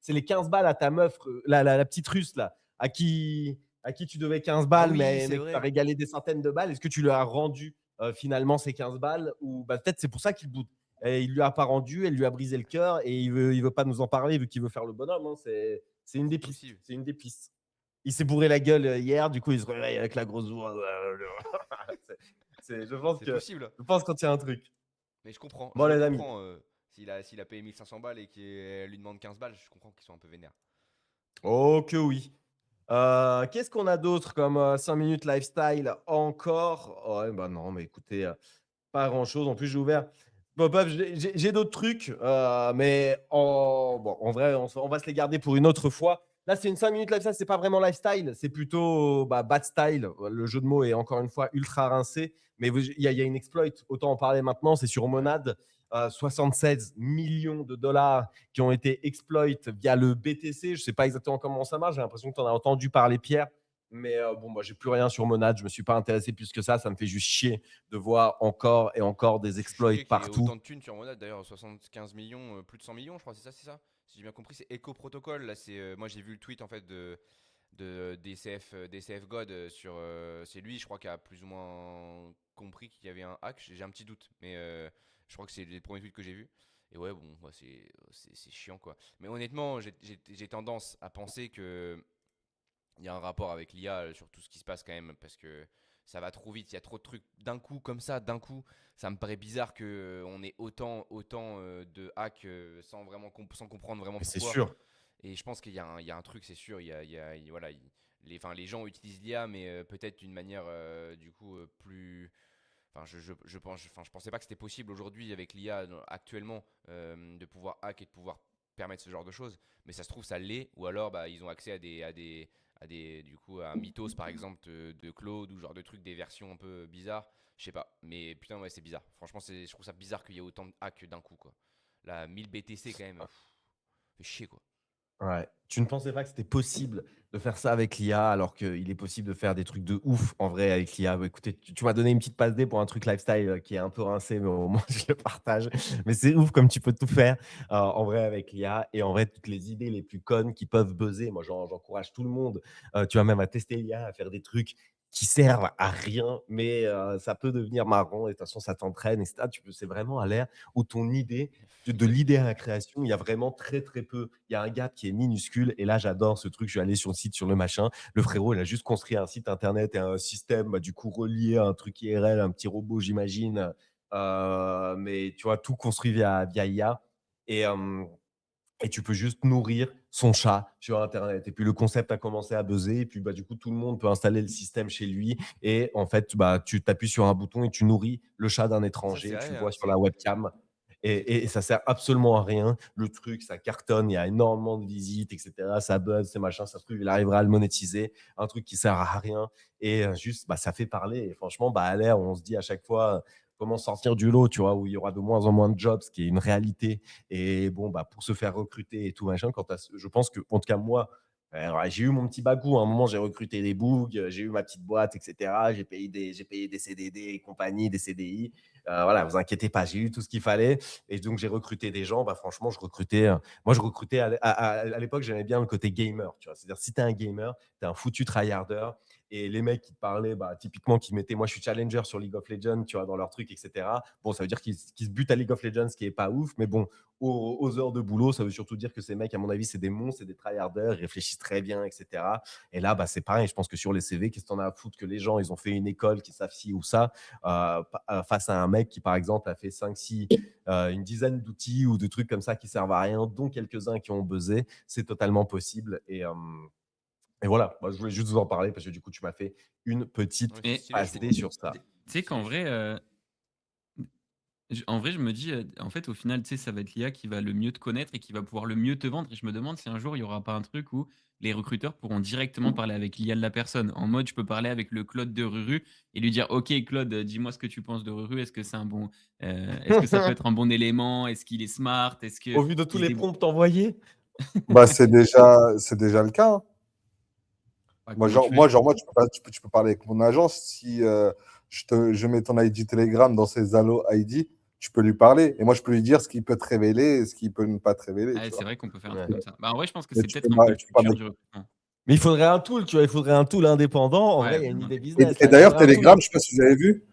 c'est les 15 balles à ta meuf, la petite russe là, à qui tu devais 15 Ah balles, oui, mais c'est que tu as vrai. régalé des centaines de balles. Est-ce que tu lui as rendu finalement ces 15 balles ou bah, peut-être c'est pour ça qu'il boude. Et il lui a pas rendu, elle lui a brisé le cœur et il veut pas nous en parler vu qu'il veut faire le bonhomme. Hein. C'est une des C'est pistes. possible. C'est une des pistes. Il s'est bourré la gueule hier, du coup il se réveille avec la grosse voix. Je pense C'est que possible. je pense qu'il y a un truc. Mais je comprends. Bon Je les amis, comprends. S'il a payé 1500 balles et qu'elle lui demande 15 balles, je comprends qu'ils soient un peu vénères. oh que oui. Qu'est-ce qu'on a d'autre comme 5 minutes lifestyle encore? Oh, ouais, bah non, mais écoutez, pas grand-chose. En plus, j'ai ouvert Pop-up, j'ai d'autres trucs, mais bon, en vrai, on va se les garder pour une autre fois. Là, c'est une 5 minutes lifestyle, c'est pas vraiment lifestyle, c'est plutôt bah, bad style. Le jeu de mots est encore une fois ultra rincé, mais il y a une exploit, autant en parler maintenant, c'est sur Ouais. Monad. 76 millions de dollars qui ont été exploit via le BTC. Je ne sais pas exactement comment ça marche. J'ai l'impression que tu en as entendu parler, Pierre. Mais bon, moi, j'ai plus rien sur Monad. Je me suis pas intéressé plus que ça. Ça me fait juste chier de voir encore et encore des Je suis exploits choqué qu'il y ait partout. autant de thunes sur Monad. D'ailleurs, 75 millions, plus de 100 millions, je crois, c'est ça? Si j'ai bien compris, c'est Echo Protocol. Là, moi, j'ai vu le tweet en fait de DCF God sur. C'est lui, je crois, qui a plus ou moins compris qu'il y avait un hack. J'ai un petit doute, mais je crois que c'est les premiers tweets que j'ai vus. Et ouais, bon, bah, c'est chiant quoi. Mais honnêtement, j'ai tendance à penser que il y a un rapport avec l'IA sur tout ce qui se passe quand même parce que ça va trop vite, il y a trop de trucs d'un coup comme ça, d'un coup, ça me paraît bizarre que on ait autant de hacks sans comprendre vraiment Mais c'est pourquoi. sûr. Et je pense qu'il y a un truc, c'est sûr, voilà, les gens utilisent l'IA, mais peut-être d'une manière du coup plus. Enfin, je pensais pas que c'était possible aujourd'hui avec l'IA actuellement de pouvoir hack et de pouvoir permettre ce genre de choses. Mais ça se trouve, ça l'est. Ou alors, bah, ils ont accès du coup, à un Mythos par exemple de Claude ou genre de trucs, des versions un peu bizarres. Je sais pas. Mais putain, ouais, c'est bizarre. Franchement, je trouve ça bizarre qu'il y ait autant de hacks d'un coup, quoi. Là, 1000 BTC quand même. Fait chier, quoi. Ouais. Tu ne pensais pas que c'était possible de faire ça avec l'IA alors qu'il est possible de faire des trucs de ouf en vrai avec l'IA. Bah, écoutez, tu m'as donné une petite passe D pour un truc lifestyle qui est un peu rincé, mais au moins je le partage. Mais c'est ouf comme tu peux tout faire en vrai avec l'IA et en vrai toutes les idées les plus connes qui peuvent buzzer. Moi, j'encourage tout le monde. Tu vois même à tester l'IA, à faire des trucs qui servent à rien, mais ça peut devenir marrant et de toute façon ça t'entraîne, etc. C'est vraiment à l'ère où ton idée de Exactement. l'idée à la création, il y a vraiment très, très peu. Il y a un gap qui est minuscule et là, j'adore ce truc. Je suis allé sur le site, sur le machin. Le frérot, il a juste construit un site internet et un système, bah, du coup, relié à un truc IRL, un petit robot, j'imagine. Mais tu vois, tout construit via IA. Et, euh, et tu peux juste nourrir son chat sur Internet. Et puis le concept a commencé à buzzer. Et puis bah, du coup, tout le monde peut installer le système chez lui. Et en fait, bah, tu t'appuies sur un bouton et tu nourris le chat d'un Ça, c'est étranger. Tu vrai, le hein, vois sur la webcam. Et ça sert absolument à rien. Le truc, ça cartonne. Il y a énormément de visites, etc. Ça buzz, c'est machin. Ça se trouve, il arrivera à le monétiser. Un truc qui sert à rien. Et juste, bah, ça fait parler. Et franchement, bah, à l'air, on se dit à chaque fois comment sortir du lot, tu vois, où il y aura de moins en moins de jobs, ce qui est une réalité. Et bon, bah, pour se faire recruter et tout machin, je pense que, en tout cas, moi, ouais, j'ai eu mon petit bagou. À un moment, j'ai recruté des bougs, j'ai eu ma petite boîte, etc. J'ai payé des CDD et compagnie, des CDI. Voilà, vous inquiétez pas, j'ai eu tout ce qu'il fallait. Et donc, j'ai recruté des gens. Bah, franchement, moi, je recrutais à l'époque, j'aimais bien le côté gamer. Tu vois, c'est-à-dire, si tu es un gamer, tu es un foutu tryharder. Et les mecs qui te parlaient, bah, typiquement, qui mettaient, moi je suis challenger sur League of Legends, tu vois, dans leur truc, etc. Bon, ça veut dire qu'ils se butent à League of Legends, ce qui est pas ouf, mais bon, aux heures de boulot, ça veut surtout dire que ces mecs, à mon avis, c'est des monstres, c'est des tryharders, ils réfléchissent très bien, etc. Et là, bah, c'est pareil, je pense que sur les CV, qu'est-ce que t'en as à foutre que les gens, ils ont fait une école, qui savent ci ou ça, face à un mec qui, par exemple, a fait 5, 6, une dizaine d'outils ou de trucs comme ça qui servent à rien, dont quelques-uns qui ont buzzé, c'est totalement possible. Et voilà, moi, je voulais juste vous en parler parce que du coup, tu m'as fait une petite Ouais, c'est Mais stylé, je passer trouve. sur ça. tu sais Stylé, qu'en je vrai, trouve. en vrai, je me dis, en fait, au final, tu sais, ça va être l'IA qui va le mieux te connaître et qui va pouvoir le mieux te vendre. Et je me demande si un jour, il y aura pas un truc où les recruteurs pourront directement parler avec l'IA de la personne. En mode, je peux parler avec le Claude de Ruru et lui dire: «OK Claude, dis-moi ce que tu penses de Ruru. Est-ce que ça peut être un bon élément? Est-ce qu'il est smart? Est-ce Au qu'il vu de tous se les débrou» prompts envoyés. Bah, c'est déjà le cas, hein. Ah, Moi, comment genre, tu fais? tu peux parler avec mon agence. Si je mets ton ID Telegram dans ces Allo ID, tu peux lui parler. Et moi, je peux lui dire ce qu'il peut te révéler et ce qu'il peut ne pas te révéler. Ouais, Tu c'est vois. vrai qu'on peut faire un Ouais. truc comme ça. Bah, en vrai, je pense que Mais c'est tu peut-être peux un pas, peu le tu peux pas futur mettre- du recrutement. Mais il faudrait un tool, tu vois, il faudrait un tool indépendant. En vrai, Ouais, il y a une vraiment. idée Et, business et là, il d'ailleurs, faudrait un tool. Telegram, je sais pas si vous avez vu,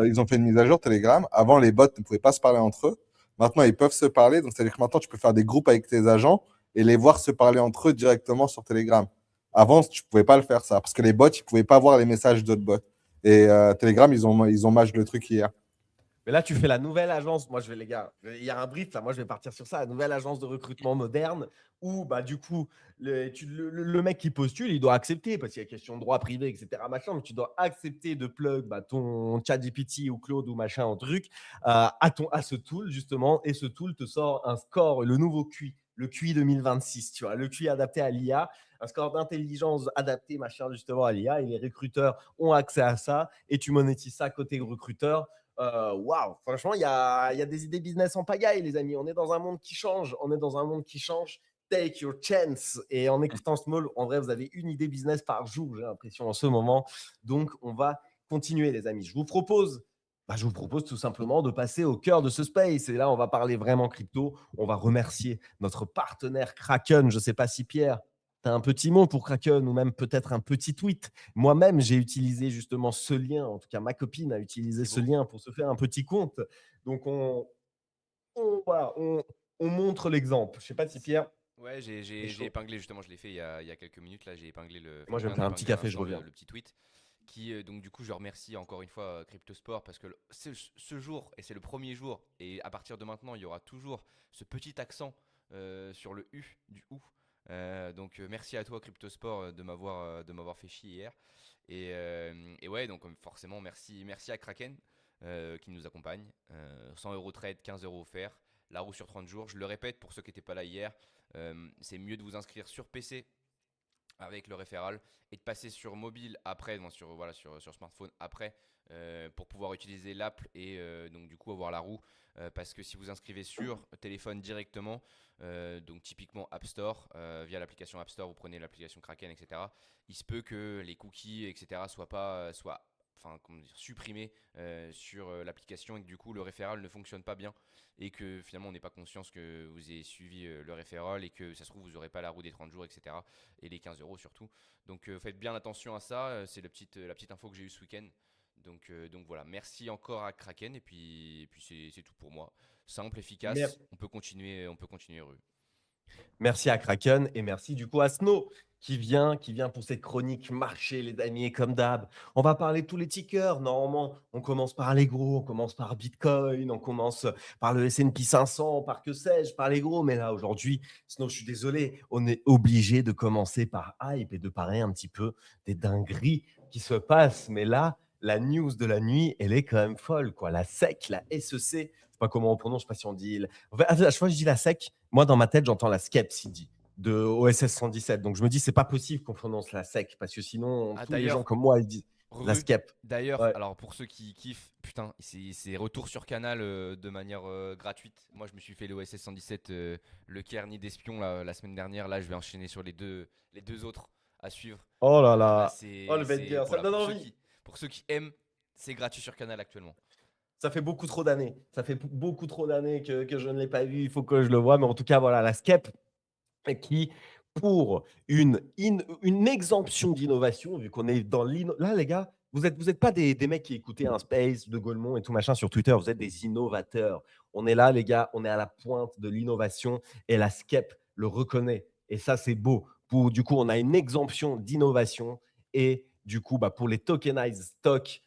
ils ont fait une mise à jour Telegram. Avant, les bots ne pouvaient pas se parler entre eux. Maintenant, ils peuvent se parler. Donc, c'est-à-dire que maintenant, tu peux faire des groupes avec tes agents et les voir se parler entre eux directement sur Telegram. Avant, tu ne pouvais pas le faire, ça, parce que les bots, ils ne pouvaient pas voir les messages d'autres bots. Et Telegram, ils ont match le truc hier. Mais là, tu fais la nouvelle agence. Moi, les gars, il y a un brief là. Moi, je vais partir sur ça. La nouvelle agence de recrutement moderne où, bah, du coup, le mec qui postule, il doit accepter parce qu'il y a question de droit privé, etc. Machin, mais tu dois accepter de plug bah, ton ChatGPT ou Claude ou machin en truc à ce tool, justement. Et ce tool te sort un score, le nouveau QI, le QI 2026, tu vois, le QI adapté à l'IA, un score d'intelligence adapté, machin, justement, à l'IA. Et les recruteurs ont accès à ça et tu monétises ça côté recruteur. Waouh, franchement, il y a des idées business en pagaille, les amis. On est dans un monde qui change. On est dans un monde qui change. Take your chance. Et en écoutant Small, en vrai, vous avez une idée business par jour, j'ai l'impression, en ce moment. Donc, on va continuer, les amis. Je vous propose tout simplement de passer au cœur de ce space. Et là, on va parler vraiment crypto. On va remercier notre partenaire Kraken. Je ne sais pas si Pierre, tu as un petit mot pour Kraken ou même peut-être un petit tweet. Moi-même, j'ai utilisé justement ce lien. En tout cas, ma copine a utilisé C'est ce beau. lien pour se faire un petit compte. Donc, voilà, on montre l'exemple. Je ne sais pas si Pierre Ouais, est j'ai chaud. épinglé justement, je l'ai fait il y a quelques minutes là, j'ai épinglé Moi, je je vais me viens faire un petit d'épingler à café, je l'instant reviens. le petit tweet qui donc du coup je remercie encore une fois Cryptosport parce que ce jour et c'est le premier jour et à partir de maintenant il y aura toujours ce petit accent sur le U du OU. Donc merci à toi Cryptosport de m'avoir fait chier hier et ouais donc forcément merci à Kraken qui nous accompagne. 100 € trade, 15 € offert. La roue sur 30 jours. Je le répète pour ceux qui n'étaient pas là hier, c'est mieux de vous inscrire sur PC avec le référal et de passer sur mobile après, sur smartphone après pour pouvoir utiliser l'app et donc du coup avoir la roue parce que si vous inscrivez sur téléphone directement, donc typiquement App Store, via l'application App Store, vous prenez l'application Kraken, etc. Il se peut que les cookies, etc. Comment dire, supprimés sur l'application et que du coup le référal ne fonctionne pas bien et que finalement on n'est pas conscience que vous ayez suivi le référal et que ça se trouve vous n'aurez pas la roue des 30 jours, etc. Et les 15 € surtout. Donc faites bien attention à ça, c'est la petite info que j'ai eue ce week-end. Donc voilà, merci encore à Kraken et puis c'est tout pour moi. Simple, efficace, on peut continuer Rue. Merci à Kraken et merci du coup à Snow qui vient pour cette chronique marché, les amis, et comme d'hab. On va parler de tous les tickers. Normalement, on commence par les gros, on commence par Bitcoin, on commence par le S&P 500, par que sais-je, par les gros. Mais là, aujourd'hui, Snow, je suis désolé, on est obligé de commencer par hype et de parler un petit peu des dingueries qui se passent. Mais là, la news de la nuit, elle est quand même folle, quoi. La SEC, la SEC, je sais pas comment on prononce, je sais pas si on dit. En fait, à chaque fois que je dis la SEC, moi, dans ma tête, j'entends la SCEP, il dit, de OSS 117. Donc, je me dis, c'est pas possible qu'on prononce la SEC parce que sinon, Ah tous les gens d'ailleurs, comme moi, ils disent la Rue, SCEP. d'ailleurs, Ouais. alors pour ceux qui kiffent, putain, c'est retour sur Canal de manière gratuite. Moi, je me suis fait le OSS 117, le Kearney d'espion la semaine dernière. Là, je vais enchaîner sur les deux autres à suivre. Oh là Là, là. Oh, le banger, ça me voilà, donne envie. pour ceux qui aiment, c'est gratuit sur Canal actuellement. Ça fait beaucoup trop d'années. Ça fait beaucoup trop d'années que je ne l'ai pas vu. Il faut que je le voie. Mais en tout cas, voilà, la SCEP qui, pour une exemption d'innovation, vu qu'on est dans là, les gars, vous êtes pas des mecs qui écoutaient un space de Golemont et tout machin sur Twitter, vous êtes des innovateurs. On est là, les gars, on est à la pointe de l'innovation et la SCEP le reconnaît. Et ça, c'est beau. Du coup, on a une exemption d'innovation et du coup, bah, pour les tokenized stocks,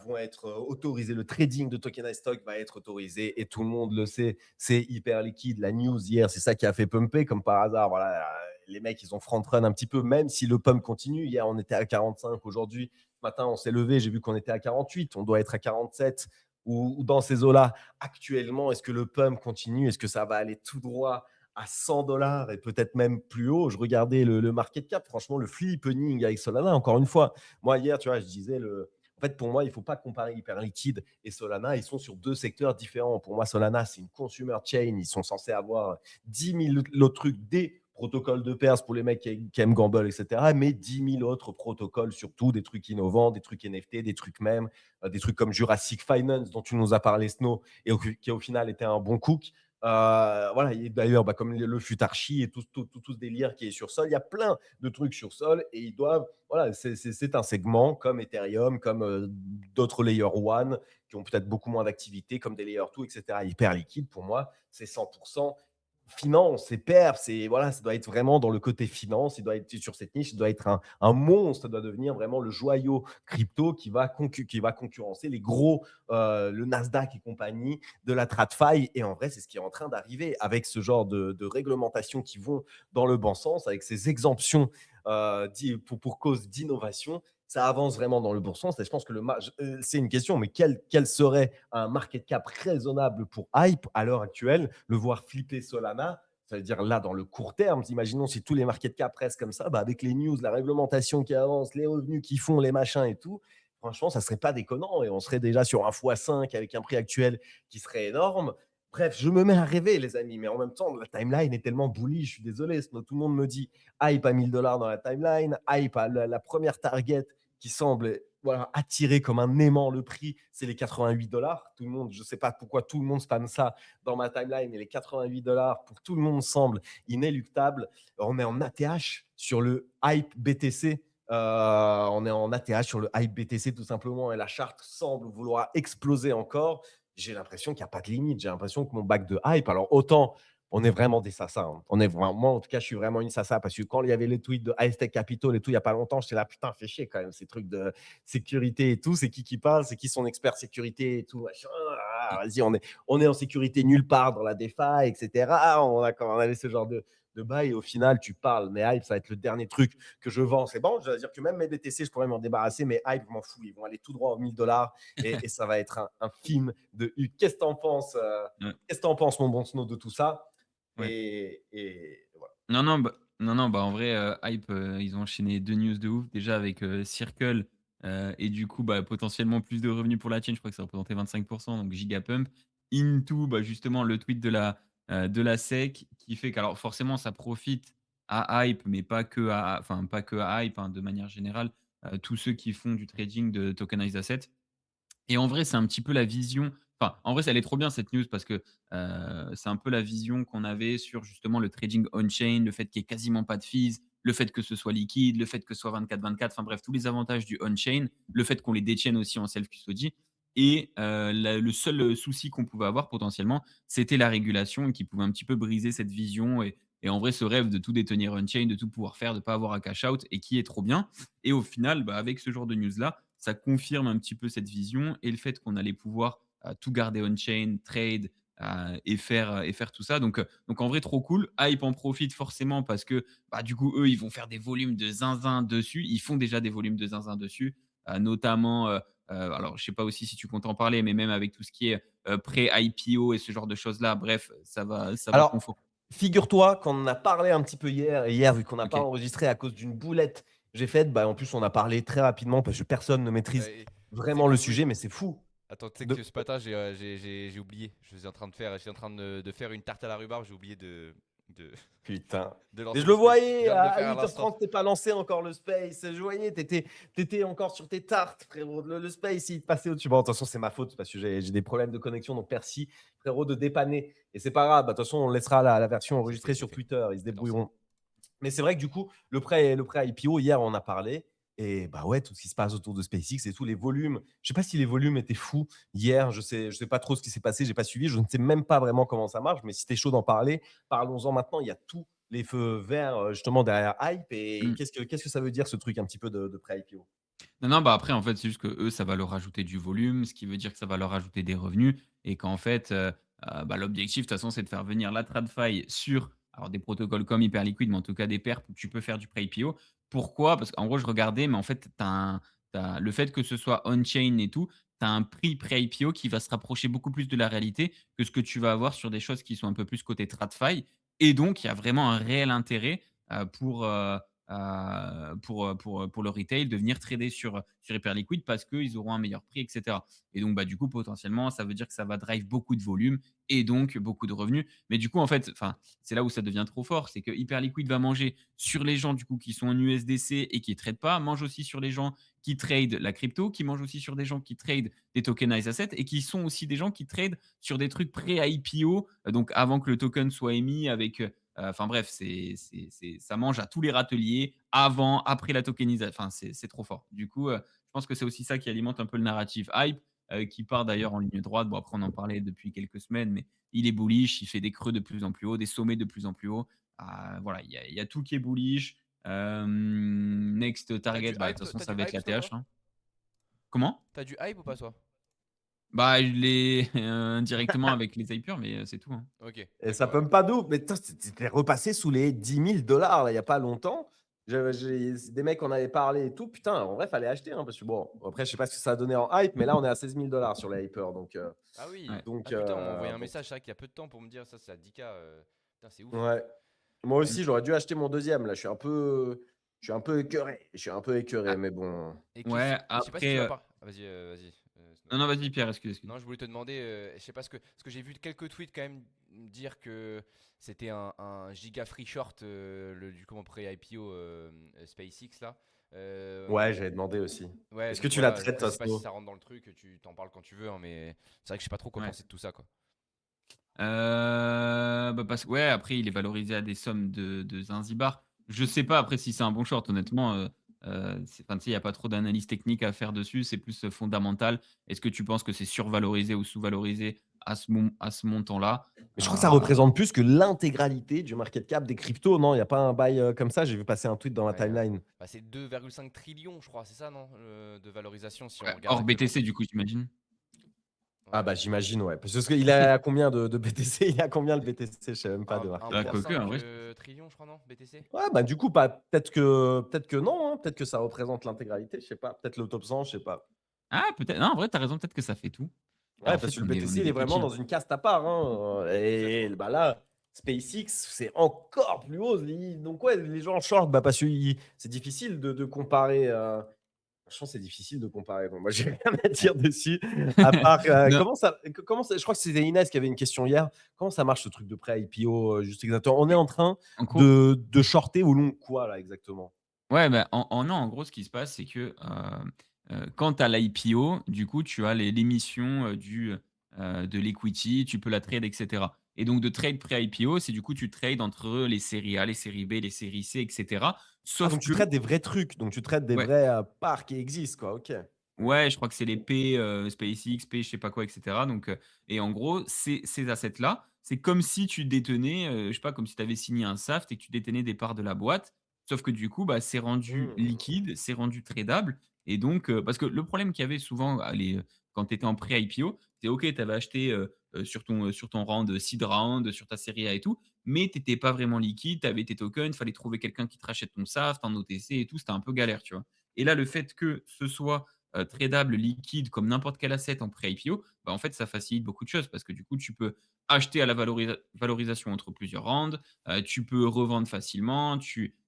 vont être autorisés. Le trading de tokenized stock va être autorisé et tout le monde le sait. C'est hyper liquide. La news hier, c'est ça qui a fait pumper comme par hasard. Voilà, les mecs, ils ont front run un petit peu, même si le pump continue. Hier, on était à 45. Aujourd'hui, ce matin, on s'est levé. J'ai vu qu'on était à 48. On doit être à 47 ou dans ces eaux-là. Actuellement, est-ce que le pump continue? Est-ce que ça va aller tout droit à 100 dollars et peut-être même plus haut? Je regardais le market cap. Franchement, le flippening avec Solana, encore une fois. Moi, hier, tu vois, je disais en fait, pour moi, il ne faut pas comparer Hyperliquid et Solana. Ils sont sur deux secteurs différents. Pour moi, Solana, c'est une consumer chain. Ils sont censés avoir 10 000 trucs, des protocole de Perse pour les mecs qui aiment Gamble, etc. Mais 10 000 autres protocoles, surtout des trucs innovants, des trucs NFT, des trucs même, des trucs comme Jurassic Finance dont tu nous as parlé, Snow, et qui au final était un bon cook. Voilà, d'ailleurs, comme le Futarchi et tout ce délire qui est sur Sol, il y a plein de trucs sur Sol et ils doivent, voilà, c'est un segment comme Ethereum, comme d'autres Layer 1 qui ont peut-être beaucoup moins d'activité, comme des Layer 2, etc. Hyper liquide, pour moi, c'est 100% finance, c'est perf, voilà, ça doit être vraiment dans le côté finance, il doit être sur cette niche, il doit être un monstre, ça doit devenir vraiment le joyau crypto qui va concurrencer les gros, le Nasdaq et compagnie de la TradFi. Et en vrai, c'est ce qui est en train d'arriver avec ce genre de réglementations qui vont dans le bon sens, avec ces exemptions pour cause d'innovation. Ça avance vraiment dans le bon sens. Et je pense que c'est une question, mais quel serait un market cap raisonnable pour Hype à l'heure actuelle? Le voir flipper Solana, ça veut dire là, dans le court terme, imaginons si tous les market cap restent comme ça, avec les news, la réglementation qui avance, les revenus qu'ils font, les machins et tout, franchement, ça serait pas déconnant et on serait déjà sur un x5 avec un prix actuel qui serait énorme. Bref, je me mets à rêver, les amis, mais en même temps, la timeline est tellement bullish. Je suis désolé, tout le monde me dit Hype à 1000 $ dans la timeline, Hype à la première target qui semble, voilà, attirer comme un aimant le prix, c'est les 88 $. Tout le monde, je ne sais pas pourquoi tout le monde spamme ça dans ma timeline, mais les 88 $ pour tout le monde semble inéluctable. On est en ATH sur le Hype BTC. On est en ATH sur le Hype BTC tout simplement et la charte semble vouloir exploser encore. J'ai l'impression qu'il n'y a pas de limite. J'ai l'impression que mon bac de Hype, alors autant on est vraiment des sassas. Hein. On est vraiment, moi, en tout cas, je suis vraiment une sassa parce que quand il y avait les tweets de Aztec Capital et tout, il n'y a pas longtemps, j'étais là, putain, fais chier quand même, ces trucs de sécurité et tout. C'est qui parle, c'est qui son expert sécurité et tout. Vas-y, on est en sécurité nulle part dans la DeFi, etc. On avait ce genre de bail et au final, tu parles. Mais Hype, ça va être le dernier truc que je vends. C'est bon, je veux dire que même mes BTC, je pourrais m'en débarrasser, mais Hype, je m'en fous. Ils vont aller tout droit aux 1000 $ et ça va être un film de U. Qu'est-ce que t'en penses, qu'est-ce que t'en penses, mon bon Snow, de tout ça? Ouais. Et voilà. Non, en vrai, Hype, ils ont enchaîné 2 news de ouf. Déjà avec, Circle, et du coup, potentiellement plus de revenus pour la chaîne. Je crois que ça représentait 25, donc giga pump. Into, justement le tweet de la SEC qui fait qu'alors forcément ça profite à Hype, mais pas que à Hype, hein, de manière générale, tous ceux qui font du trading de tokenized assets. Et en vrai, c'est un petit peu la vision, en vrai, ça allait trop bien cette news parce que, c'est un peu la vision qu'on avait sur justement le trading on-chain, le fait qu'il y ait quasiment pas de fees, le fait que ce soit liquide, le fait que ce soit 24/24, enfin bref, tous les avantages du on-chain, le fait qu'on les détienne aussi en self-custody et le seul, souci qu'on pouvait avoir potentiellement, c'était la régulation qui pouvait un petit peu briser cette vision et en vrai, ce rêve de tout détenir on-chain, de tout pouvoir faire, de pas avoir à cash out et qui est trop bien. Et au final, avec ce genre de news-là, ça confirme un petit peu cette vision et le fait qu'on allait pouvoir tout garder on-chain, trade et faire tout ça. Donc en vrai, trop cool. Hype en profite forcément parce que du coup, eux, ils vont faire des volumes de zinzin dessus. Ils font déjà des volumes de zinzin dessus, notamment. Alors, je sais pas aussi si tu comptes en parler, mais même avec tout ce qui est pré-IPO et ce genre de choses-là, bref, ça va Alors, conforter. figure-toi qu'on en a parlé un petit peu hier, et hier, vu qu'on n'a pas Ok. enregistré à cause d'une boulette que j'ai faite, en plus, on a parlé très rapidement parce que personne ne maîtrise Tu sais vraiment que le oui. sujet, mais c'est fou. Attends, tu sais que De... ce matin, j'ai oublié. J'étais en train de faire une tarte à la rhubarbe. J'ai oublié de, Putain. de Et lancer je le le space. Je voyais, viens de le à faire à l'instant. 8h30, t'es pas lancé encore le space. Je voyais, t'étais encore sur tes tartes, frérot. Le space, il te passait au-dessus. Bon, de toute façon, c'est ma faute parce que j'ai des problèmes de connexion. Donc, merci, frérot, de dépanner. Et c'est pas grave. De toute façon, on laissera la version enregistrée C'est sur fait. Twitter. Ils se C'est lancé. débrouilleront. Mais c'est vrai que du coup, le prêt IPO, hier, on en a parlé. Et ouais, tout ce qui se passe autour de SpaceX et tous les volumes. Je sais pas si les volumes étaient fous hier. Je sais pas trop ce qui s'est passé. J'ai pas suivi. Je ne sais même pas vraiment comment ça marche. Mais si t'es chaud d'en parler, parlons-en maintenant. Il y a tous les feux verts justement derrière Hype. Et Mm. qu'est-ce que ça veut dire ce truc un petit peu de prêt IPO? Non, après, en fait, c'est juste que eux, ça va leur rajouter du volume, ce qui veut dire que ça va leur rajouter des revenus et qu'en fait, l'objectif, de toute façon, c'est de faire venir la TradFi sur alors des protocoles comme Hyperliquid, mais en tout cas des pairs où tu peux faire du pré-IPO. Pourquoi? Parce qu'en gros, je regardais, mais en fait, le fait que ce soit on-chain et tout, tu as un prix pré-IPO qui va se rapprocher beaucoup plus de la réalité que ce que tu vas avoir sur des choses qui sont un peu plus côté TradFi. Et donc, il y a vraiment un réel intérêt pour pour le retail de venir trader sur Hyperliquid parce qu'ils auront un meilleur prix, etc. Et donc, bah, du coup, potentiellement, ça veut dire que ça va drive beaucoup de volume et donc beaucoup de revenus. Mais du coup, en fait, c'est là où ça devient trop fort, c'est que Hyperliquid va manger sur les gens du coup qui sont en USDC et qui ne tradent pas, mange aussi sur les gens qui tradent la crypto, qui mange aussi sur des gens qui tradent des tokenized assets et qui sont aussi des gens qui tradent sur des trucs pré-IPO, donc avant que le token soit émis avec enfin bref, ça mange à tous les râteliers, avant, après la tokenisation. Enfin, c'est trop fort. Du coup, je pense que c'est aussi ça qui alimente un peu le narratif hype, qui part d'ailleurs en ligne droite. Bon, après, on en parlait depuis quelques semaines, mais il est bullish, il fait des creux de plus en plus haut, des sommets de plus en plus haut. Voilà, il y a tout qui est bullish. Next T'as target, du bah, de hype, toute façon, t'as ça du va être hype, la toi, TH. Hein. Comment? T'as du hype ou pas, toi? Bah, je l'ai indirectement avec les hypers, mais c'est tout. Hein. Ok, Et ça d'accord, ouais. pump pas d'ouf. Mais t'es repassé sous les 10 000 $ là, il n'y a pas longtemps. J'ai des mecs on avait parlé et tout. Putain, en vrai, fallait acheter. Hein, parce que bon, après, je sais pas ce que ça a donné en hype, mais là, on est à 16 000 $ sur les hypers. Donc, Ah oui. Ouais. donc, Ah putain, on m'a envoyé un donc, message, c'est vrai qu'il y a peu de temps pour me dire ça, c'est à 10K. Putain, c'est ouf. ouais. Moi Mm. aussi, j'aurais dû acheter mon deuxième. Là, je suis un peu écœuré. Je suis un peu écœuré, Ah, mais bon. Et ouais, je sais pas si tu après. vas pas. Vas-y, vas-y. Non, non, vas-y, Pierre, excuse. Non, je voulais te demander, je sais pas ce que j'ai vu quelques tweets quand même dire que c'était un giga free short du comment pré-IPO SpaceX là. Ouais, j'avais demandé aussi. Ouais, Est-ce que donc tu la voilà, traites, je sais pas si Tasno? ça rentre dans le truc, tu t'en parles quand tu veux, hein, mais c'est vrai que je sais pas trop quoi Ouais. penser de tout ça quoi. Bah parce que ouais, après, il est valorisé à des sommes de Zanzibar. Je sais pas après si c'est un bon short, honnêtement. Enfin, tu sais, il n'y a pas trop d'analyse technique à faire dessus, c'est plus fondamental. Est-ce que tu penses que c'est survalorisé ou sous-valorisé à ce montant-là? Mais je crois que ça représente plus que l'intégralité du market cap des cryptos, non? Il n'y a pas un bail comme ça? J'ai vu passer un tweet dans la Ouais, timeline. bah, c'est 2,5 trillions, je crois, c'est ça, non, de valorisation si on Ouais, regarde hors actuellement. BTC, du coup, j'imagine. Ah Ouais, bah j'imagine, ouais. Parce qu'il est à combien de BTC? Il est à combien le BTC? Je sais même pas de market cap. Quoique, en 1,5 vrai. trillion, je crois, non, BTC? Ouais, bah du coup, peut-être que non, hein. Peut-être que ça représente l'intégralité, je sais pas. Peut-être le top 100, je sais pas. Ah, peut-être. Non, en vrai, t'as raison, peut-être que ça fait tout. Et Ouais, en parce fait, que le on BTC, est il est des vraiment petits. dans Hein. une caste à part. Hein. Et Exactement. bah là, SpaceX, c'est encore plus haut. Donc ouais, les gens short, bah, parce que c'est difficile de comparer. Franchement, c'est difficile de comparer. Donc, moi, j'ai rien à dire dessus. À part, Non, je crois que c'était Inès qui avait une question hier. Comment ça marche ce truc de prêt IPO juste exactement? On est mais en train en gros, de shorter ou long quoi là exactement? ouais, bah, non, en gros, ce qui se passe, c'est que quand tu as l'IPO, du coup, tu as l'émission de l'equity, tu peux la trade, etc. Et donc, de trade pré-IPO, c'est du coup, tu trades entre les séries A, les séries B, les séries C, etc. Ah, Sauf donc tu que, traites des vrais trucs. Donc tu traites des ouais, vrais parts qui existent, quoi. Ok. ouais, je crois que c'est les P, SpaceX, P, je sais pas quoi, etc. Donc, et en gros, ces assets-là, c'est comme si tu détenais, je sais pas, comme si tu avais signé un SAFT et que tu détenais des parts de la boîte. Sauf que du coup, bah, c'est rendu Hmm. liquide, c'est rendu tradable. Et donc, parce que le problème qu'il y avait souvent quand tu étais en pré-IPO, c'est OK, tu avais acheté sur ton round, seed round, sur ta série A et tout, mais tu n'étais pas vraiment liquide, tu avais tes tokens, il fallait trouver quelqu'un qui te rachète ton SAFT en OTC et tout, c'était un peu galère, tu vois. Et là, le fait que ce soit tradable, liquide, comme n'importe quel asset en pré-IPO, bah, en fait, ça facilite beaucoup de choses parce que du coup, tu peux acheter à la valorisation entre plusieurs rounds, tu peux revendre facilement,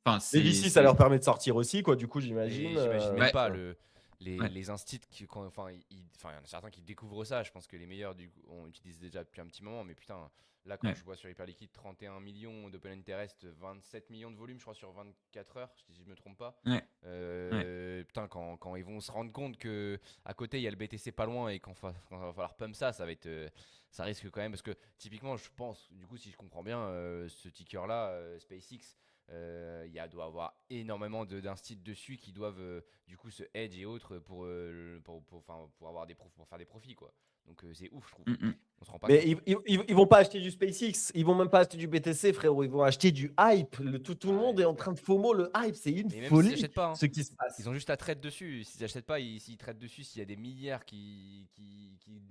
enfin, Les VC, ça leur permet de sortir aussi, quoi. Du coup, j'imagine. Mais j'imagine même Ouais, pas Ouais. les ouais, instits enfin, enfin, il y en a certains qui découvrent ça. Je pense que les meilleurs, on utilise déjà depuis un petit moment. Mais putain, là, quand ouais, je vois sur Hyperliquid 31 millions d'open interest, 27 millions de volume, je crois, sur 24 heures, si je me trompe pas. ouais, ouais. Putain, quand ils vont se rendre compte que à côté il y a le BTC pas loin et quand va falloir pump ça, ça va être, ça risque quand même parce que typiquement, je pense, du coup, si je comprends bien, ce ticker là, SpaceX. Doit avoir énormément d'instits dessus qui doivent du coup se hedge et autres pour avoir pour faire des profits quoi. Donc c'est ouf je trouve. Mm, mm. On se rend pas Mais compte. ils vont pas acheter du SpaceX. Ils vont même pas acheter du BTC, frérot. Ils vont acheter du hype. Tout le Ah monde ouais. est en train de FOMO le hype. C'est une Mais même s'ils folie achètent pas, hein, ce qui se ils passe. ont juste à trade dessus. S'ils achètent pas, s'ils traitent dessus, s'il y a des milliards qui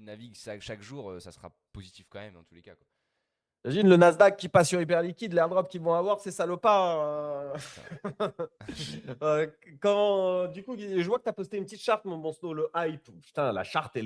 naviguent chaque jour, ça sera positif quand même dans tous les cas quoi. Imagine le Nasdaq qui passe sur Hyperliquide, l'airdrop qu'ils vont avoir, ces salopards. Euh, du coup, je vois que tu as posté une petite charte, mon bon Snow, le hype. Putain, la charte,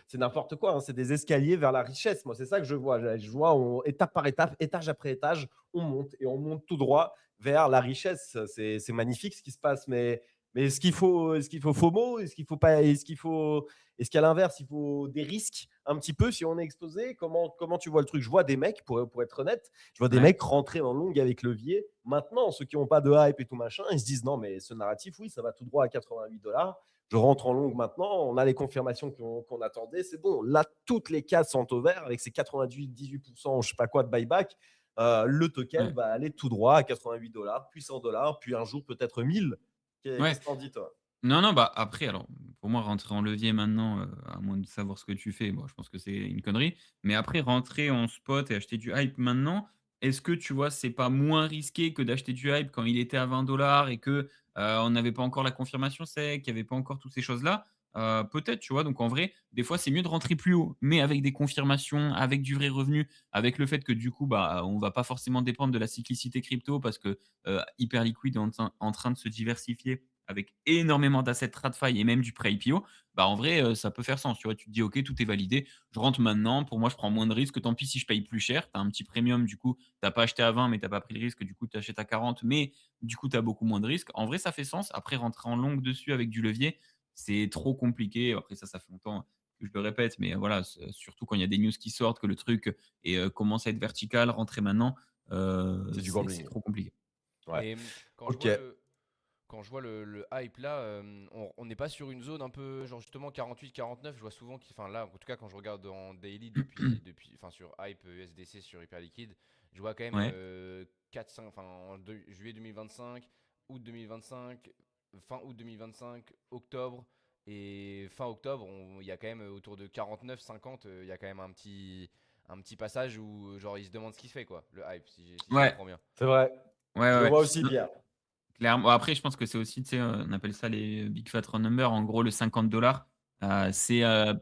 c'est n'importe quoi, hein. C'est des escaliers vers la richesse. Moi, c'est ça que je vois. Je vois étape par étape, étage après étage, on monte et on monte tout droit vers la richesse. C'est magnifique ce qui se passe, mais est-ce qu'il faut FOMO? Est-ce qu'il faut pas? Est-ce qu'à l'inverse, il faut des risques un petit peu si on est exposé? Comment tu vois le truc? Je vois des mecs, pour être honnête, je vois des Ouais. mecs rentrer en longue avec levier. Maintenant, ceux qui n'ont pas de hype et tout machin, ils se disent non, mais ce narratif, oui, ça va tout droit à 88 $. Je rentre en longue maintenant, on a les confirmations qu'on attendait, c'est bon. Là, toutes les cases sont au vert avec ces 98%, je sais pas quoi, de buyback. Le token Ouais. va aller tout droit à 88 $, puis 100 $, puis un jour peut-être 1000. Ouais. Qu'est-ce que t'en dis, toi? Non, bah après, alors, pour moi, rentrer en levier maintenant, à moins de savoir ce que tu fais, bon, je pense que c'est une connerie. Mais après, rentrer en spot et acheter du hype maintenant, est-ce que tu vois, c'est pas moins risqué que d'acheter du hype quand il était à 20 $ et que on n'avait pas encore la confirmation sec, qu'il n'y avait pas encore toutes ces choses-là? Peut-être, tu vois. Donc en vrai, des fois, c'est mieux de rentrer plus haut, mais avec des confirmations, avec du vrai revenu, avec le fait que du coup, bah, on va pas forcément dépendre de la cyclicité crypto parce que Hyperliquid est en train de se diversifier avec énormément d'assets TradFi et même du pré-IPO, bah, en vrai, ça peut faire sens. Tu vois, tu te dis: «OK, tout est validé, je rentre maintenant. Pour moi, je prends moins de risques. Tant pis si je paye plus cher». Tu as un petit premium, du coup, tu as pas acheté à 20, mais tu as pas pris le risque. Du coup, tu achètes à 40, mais du coup, tu as beaucoup moins de risques. En vrai, ça fait sens. Après, rentrer en longue dessus avec du levier, c'est trop compliqué. Après ça fait longtemps que je le répète, mais voilà, surtout quand il y a des news qui sortent, que le truc commence à être vertical, rentrer maintenant, C'est du c'est gambling. trop compliqué. Ouais. Et Ok. quand je vois le hype là, on n'est pas sur une zone un peu, genre justement 48-49. Je vois souvent, enfin là, en tout cas, quand je regarde en daily enfin sur hype USDC sur Hyperliquid, je vois quand même Ouais. 4-5, enfin juillet 2025, août 2025, fin août 2025, octobre. Et fin octobre, il y a quand même autour de 49-50, il y a quand même un petit passage où genre il se demande ce qu'il fait quoi, le hype, si je Ouais. comprends bien. C'est vrai. Ouais, ouais, Je le ouais. vois aussi, Non, Pierre. clairement. Bon, après, je pense que c'est aussi, tu sais, on appelle ça les big fat round number. En gros, le 50 $,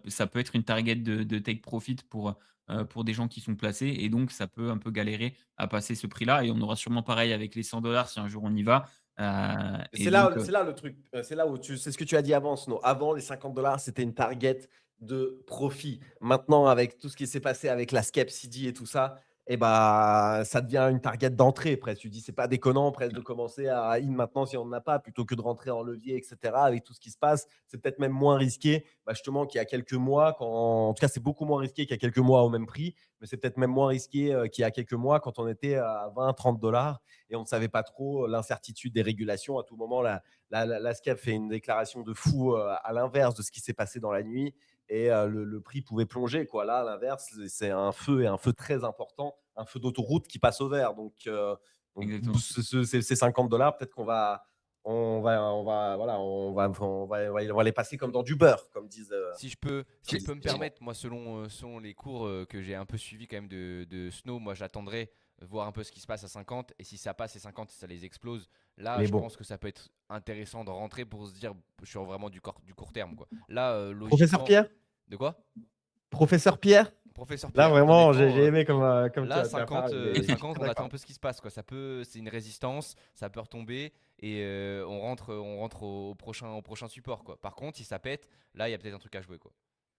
ça peut être une target de take profit pour des gens qui sont placés et donc ça peut un peu galérer à passer ce prix-là et on aura sûrement pareil avec les 100 $ si un jour on y va, et C'est donc là, c'est là le truc. C'est là où c'est ce que tu as dit avant, Snow. Avant, les 50 $, c'était une target de profit. Maintenant, avec tout ce qui s'est passé avec la Skep CD et tout ça, ça devient une target d'entrée presque. Tu dis, c'est pas déconnant presque de commencer à in maintenant si on n'en a pas, plutôt que de rentrer en levier, etc. Avec tout ce qui se passe, c'est peut-être même moins risqué. Justement, qu'il y a quelques mois, en tout cas, c'est beaucoup moins risqué qu'il y a quelques mois au même prix, mais c'est peut-être même moins risqué qu'il y a quelques mois quand on était à 20-30 $ et on ne savait pas trop l'incertitude des régulations. À tout moment, la SCAP fait une déclaration de fou à l'inverse de ce qui s'est passé dans la nuit et le prix pouvait plonger. Quoi. Là, à l'inverse, c'est un feu et un feu très important, un feu d'autoroute qui passe au vert. Donc exactement. ces 50 $, peut-être qu'on va, voilà, on va les passer comme dans du beurre, comme disent. Si je peux me permettre, moi, selon les cours que j'ai un peu suivis quand même de Snow, moi j'attendrai voir un peu ce qui se passe à 50. Et si ça passe les 50, ça les explose. Là, Mais je bon. pense que ça peut être intéressant de rentrer pour se dire, je suis vraiment du court terme, quoi. Là, Professeur logiquement. Pierre De quoi? Professeur Pierre Professeur Là, Pierre, vraiment, j'ai honnêtement, aimé comme tu là, as 50, parlé. Mais je suis 50, très on attend un d'accord. peu ce qui se passe, quoi. C'est une résistance, ça peut retomber et on rentre au prochain support, quoi. Par contre, si ça pète, là, il y a peut-être un truc à jouer, quoi.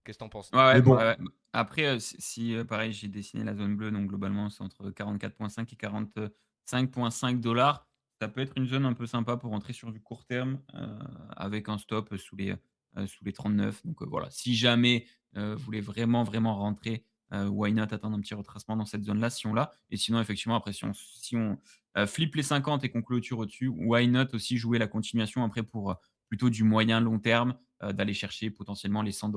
Qu'est-ce que t'en penses, Ouais, non? Mais ouais, bon, ouais, ouais. Après, si, pareil, j'ai dessiné la zone bleue, donc globalement, c'est entre 44,5 et 45,5 $. Ça peut être une zone un peu sympa pour rentrer sur du court terme, avec un stop sous les 39. Donc, voilà, si jamais, vous voulez vraiment, vraiment rentrer, why not attendre un petit retracement dans cette zone-là, si on l'a? Et sinon, effectivement, après, si on flippe les 50 et qu'on clôture au-dessus, why not aussi jouer la continuation après pour, plutôt du moyen long terme, d'aller chercher potentiellement les 100 $.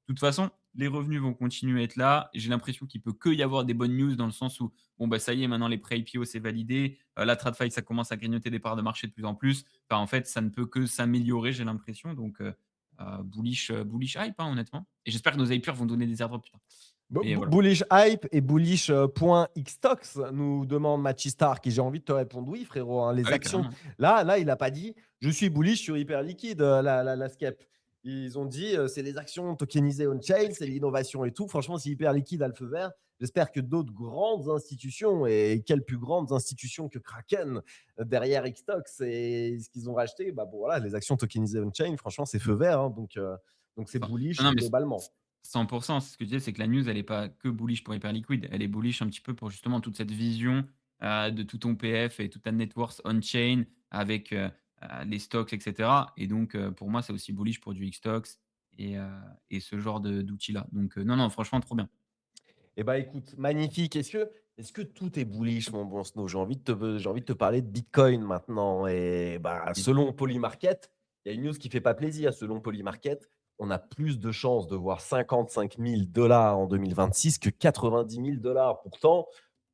De toute façon, les revenus vont continuer à être là. J'ai l'impression qu'il peut que y avoir des bonnes news dans le sens où, bon, bah, ça y est, maintenant les pré-IPO, c'est validé. La TradFi, ça commence à grignoter des parts de marché de plus en plus. Enfin, en fait, ça ne peut que s'améliorer, j'ai l'impression. Donc, bullish hype, hein, honnêtement. Et j'espère que nos hypers vont donner des airdrops, putain. Et voilà. Bullish Hype et bullish.xtox nous demande Machistar qui j'ai envie de te répondre oui frérot, hein, les Ah oui, actions. carrément. Là il n'a pas dit je suis bullish sur Hyperliquide, la Skep. Ils ont dit c'est les actions tokenisées on-chain, c'est l'innovation et tout. Franchement, c'est hyper liquide à le feu vert. J'espère que d'autres grandes institutions, et quelles plus grandes institutions que Kraken derrière Xtox et ce qu'ils ont racheté, bah bon, voilà, les actions tokenisées on-chain, franchement, c'est feu vert. Hein, donc c'est Enfin, bullish non, mais globalement. 100%, c'est ce que je disais, c'est que la news, elle est pas que bullish pour Hyperliquid, elle est bullish un petit peu pour justement toute cette vision, de tout ton PF et toute ta net worth on-chain avec, les stocks et cetera et donc pour moi, c'est aussi bullish pour du Xtox et ce genre d'outils-là donc non, non, franchement, trop bien. Eh ben, écoute, magnifique. Est-ce que tout est bullish, mon bon Snow? J'ai envie de te parler de Bitcoin maintenant. Et bah, Et selon Polymarket, il y a une news qui fait pas plaisir. Selon Polymarket, on a plus de chances de voir 55 000 $ en 2026 que 90 000 $. Pourtant,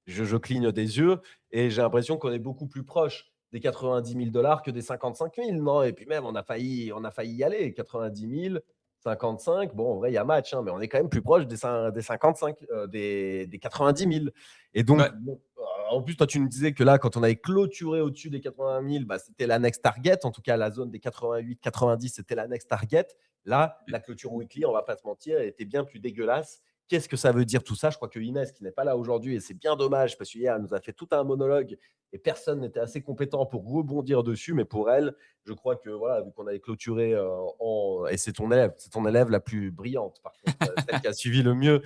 je cligne des yeux et j'ai l'impression qu'on est beaucoup plus proche des 90 000 $ que des 55 000, non? Et puis même, on a failli y aller. 90 000, 55, bon, en vrai, il y a match, hein, mais on est quand même plus proche des 55, des 90 000. Et donc, bah, bon, en plus, toi, tu nous disais que là, quand on avait clôturé au-dessus des 80 000, bah, c'était la next target. En tout cas, la zone des 88, 90, c'était la next target. Là, la clôture weekly, on va pas se mentir, elle était bien plus dégueulasse. Qu'est-ce que ça veut dire tout ça? Je crois que Inès, qui n'est pas là aujourd'hui, et c'est bien dommage parce qu'hier, elle nous a fait tout un monologue et personne n'était assez compétent pour rebondir dessus. Mais pour elle, je crois que voilà, vu qu'on avait clôturé et c'est ton élève la plus brillante, par contre, celle qui a suivi le mieux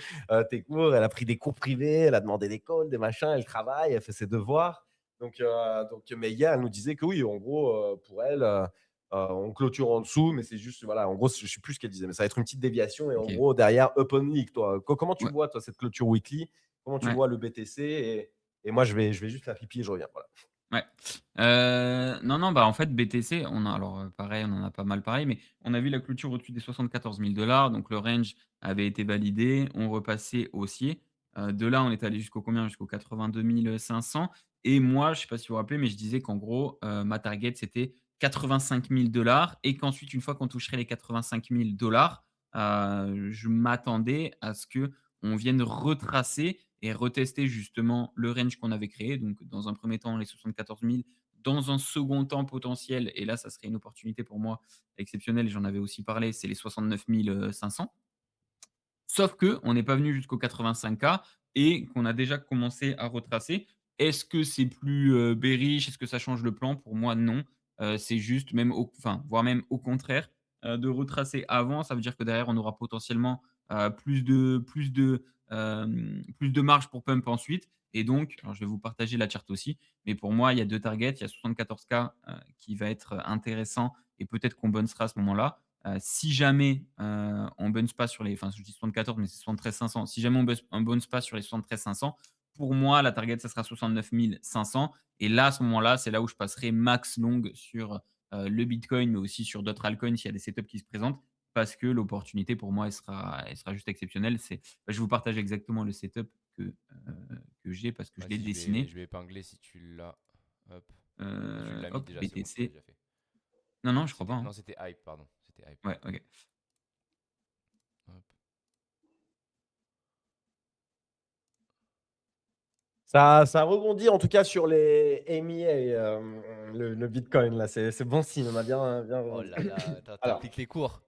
tes cours. Elle a pris des cours privés, elle a demandé des calls, des machins, elle travaille, elle fait ses devoirs. Mais hier, elle nous disait que oui, en gros, pour elle, on clôture en dessous, mais c'est juste, voilà, en gros, je ne sais plus ce qu'elle disait, mais ça va être une petite déviation. Et en OK. gros, derrière, Open League, toi, comment tu Ouais, vois, toi, cette clôture weekly? Comment tu ouais. vois le BTC? Et moi, je vais juste faire pipi et je reviens. Voilà. Ouais. Non, non, bah, en fait, BTC, on a alors, pareil, on en a pas mal parlé, mais on a vu la clôture au-dessus des 74 000 donc le range avait été validé. On repassait haussier. De là, on est allé jusqu'au combien? Jusqu'aux 82 500 et moi, je sais pas si vous vous rappelez, mais je disais qu'en gros, ma target, c'était 85 000 et qu'ensuite, une fois qu'on toucherait les 85 000 je m'attendais à ce que on vienne retracer et retester justement le range qu'on avait créé. Donc, dans un premier temps, les 74 000, dans un second temps potentiel, et là, ça serait une opportunité pour moi exceptionnelle, et j'en avais aussi parlé, c'est les 69 500. Sauf que on n'est pas venu jusqu'aux 85K et qu'on a déjà commencé à retracer. Est-ce que c'est plus, bearish? Est-ce que ça change le plan? Pour moi, non. C'est juste même enfin, voire même au contraire, de retracer avant, ça veut dire que derrière, on aura potentiellement, plus de marge pour pump ensuite et donc alors je vais vous partager la charte aussi, mais pour moi, il y a 2 targets. Il y a 74K, qui va être intéressant et peut-être qu'on bouncera à ce moment-là. Si jamais, on bounce pas sur les enfin, je dis 74, mais c'est 73 500. Si jamais on bounce pas sur les 73 500, pour moi, la target, ça sera 69 500 et là, à ce moment-là, c'est là où je passerai max long sur, le bitcoin, mais aussi sur d'autres altcoins s'il y a des setups qui se présentent parce que l'opportunité pour moi, elle sera juste exceptionnelle. Je vais vous partager exactement le setup que j'ai parce que je l'ai Vas-y, je vais, dessiné. je vais épingler si tu l'as. Hop. Ou tu l'as mis Hop, déjà, c'est bon, tu l'as BTC. déjà fait. Non, non, je crois pas, hein. Non, c'était hype, pardon. C'était hype. Ouais, OK. Hop. Ça rebondit en tout cas sur les EMEA, le Bitcoin. Là, c'est bon signe. On a bien Oh rebondi. là là, Alors, t'appliques les cours.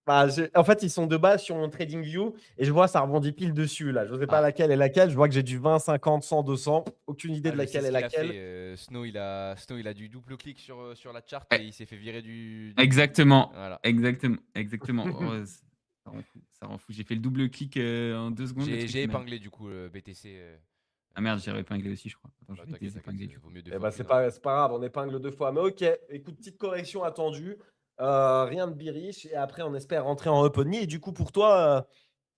bah, en fait, ils sont de base sur mon TradingView et je vois ça rebondit pile dessus. Là, je ne sais pas Ah, laquelle est laquelle. Je vois que j'ai du 20, 50, 100, 200. Aucune idée ah, de je sais laquelle ce est qu'il a laquelle. fait. Snow, il a du double clic sur la charte et Ouais. il s'est fait virer Exactement, Voilà. exactement, exactement. Oh, ça rend fou, ça rend fou. J'ai fait le double clic, en 2 secondes, le truc J'ai il m'a épinglé du coup le BTC. ah merde, j'ai épinglé aussi, je crois. Attends, je Bah, vais t'inquiète, t'inquiète, désépingler du vaut coup. mieux deux Eh fois ben, qu'une, c'est hein. pas, c'est pas grave, on épingle deux fois. Mais ok, écoute, petite correction attendue. Rien de biriche. Et après, on espère rentrer en opening. Et du coup, pour toi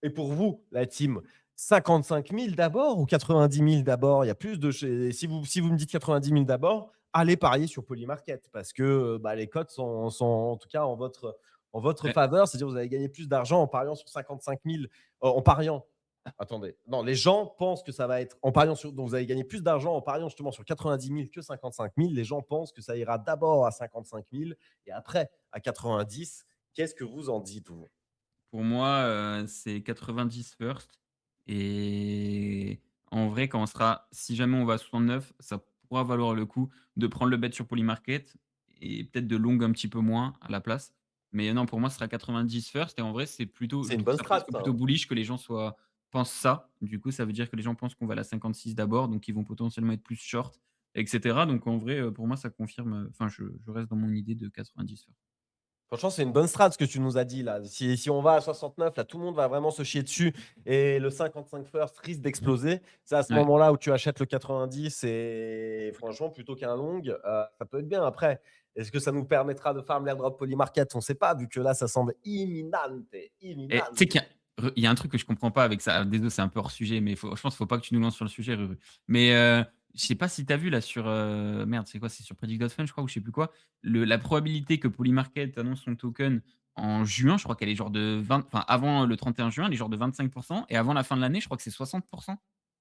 et pour vous, la team, 55 000 d'abord ou 90 000 d'abord? Il y a plus de. Si vous me dites 90 000 d'abord, allez parier sur Polymarket parce que bah, les cotes sont en tout cas en votre Ouais, faveur. C'est-à-dire que vous allez gagner plus d'argent en pariant sur 55 000. En pariant. Attendez. Non, les gens pensent que ça va être en pariant sur. Donc, vous allez gagner plus d'argent en pariant justement sur 90 000 que 55 000. Les gens pensent que ça ira d'abord à 55 000 et après à 90. Qu'est-ce que vous en dites, vous? pour moi, c'est 90 first et en vrai, quand on sera si jamais on va à 69, ça pourra valoir le coup de prendre le bet sur Polymarket et peut-être de long un petit peu moins à la place. Mais non, pour moi, ce sera 90 first et en vrai, je C'est une trouve bonne ça strat, presque ça, plutôt hein. bullish que les gens pensent ça. Du coup, ça veut dire que les gens pensent qu'on va à la 56 d'abord, donc ils vont potentiellement être plus short et cetera. Donc en vrai, pour moi, ça confirme, enfin, je reste dans mon idée de 90 first. Franchement, c'est une bonne strat ce que tu nous as dit là. Si on va à 69, là, tout le monde va vraiment se chier dessus et le 55 first risque d'exploser. C'est à ce Ouais. moment-là où tu achètes le 90 et franchement, plutôt qu'un long, ça peut être bien. Après, est-ce que ça nous permettra de farm l'airdrop polymarket? On ne sait pas, vu que là, ça semble imminente. Et tu sais qu'il y a un truc que je comprends pas avec ça. Désolé, c'est un peu hors sujet, mais je pense qu'il faut pas que tu nous lances sur le sujet, Ruru. Mais je sais pas si tu as vu là sur, merde, c'est quoi? C'est sur Predict.fun, je crois, ou je sais plus quoi. La probabilité que Polymarket annonce son token en juin, je crois qu'elle est genre de 20, enfin avant le 31 juin, elle est genre de 25 et avant la fin de l'année, je crois que c'est 60.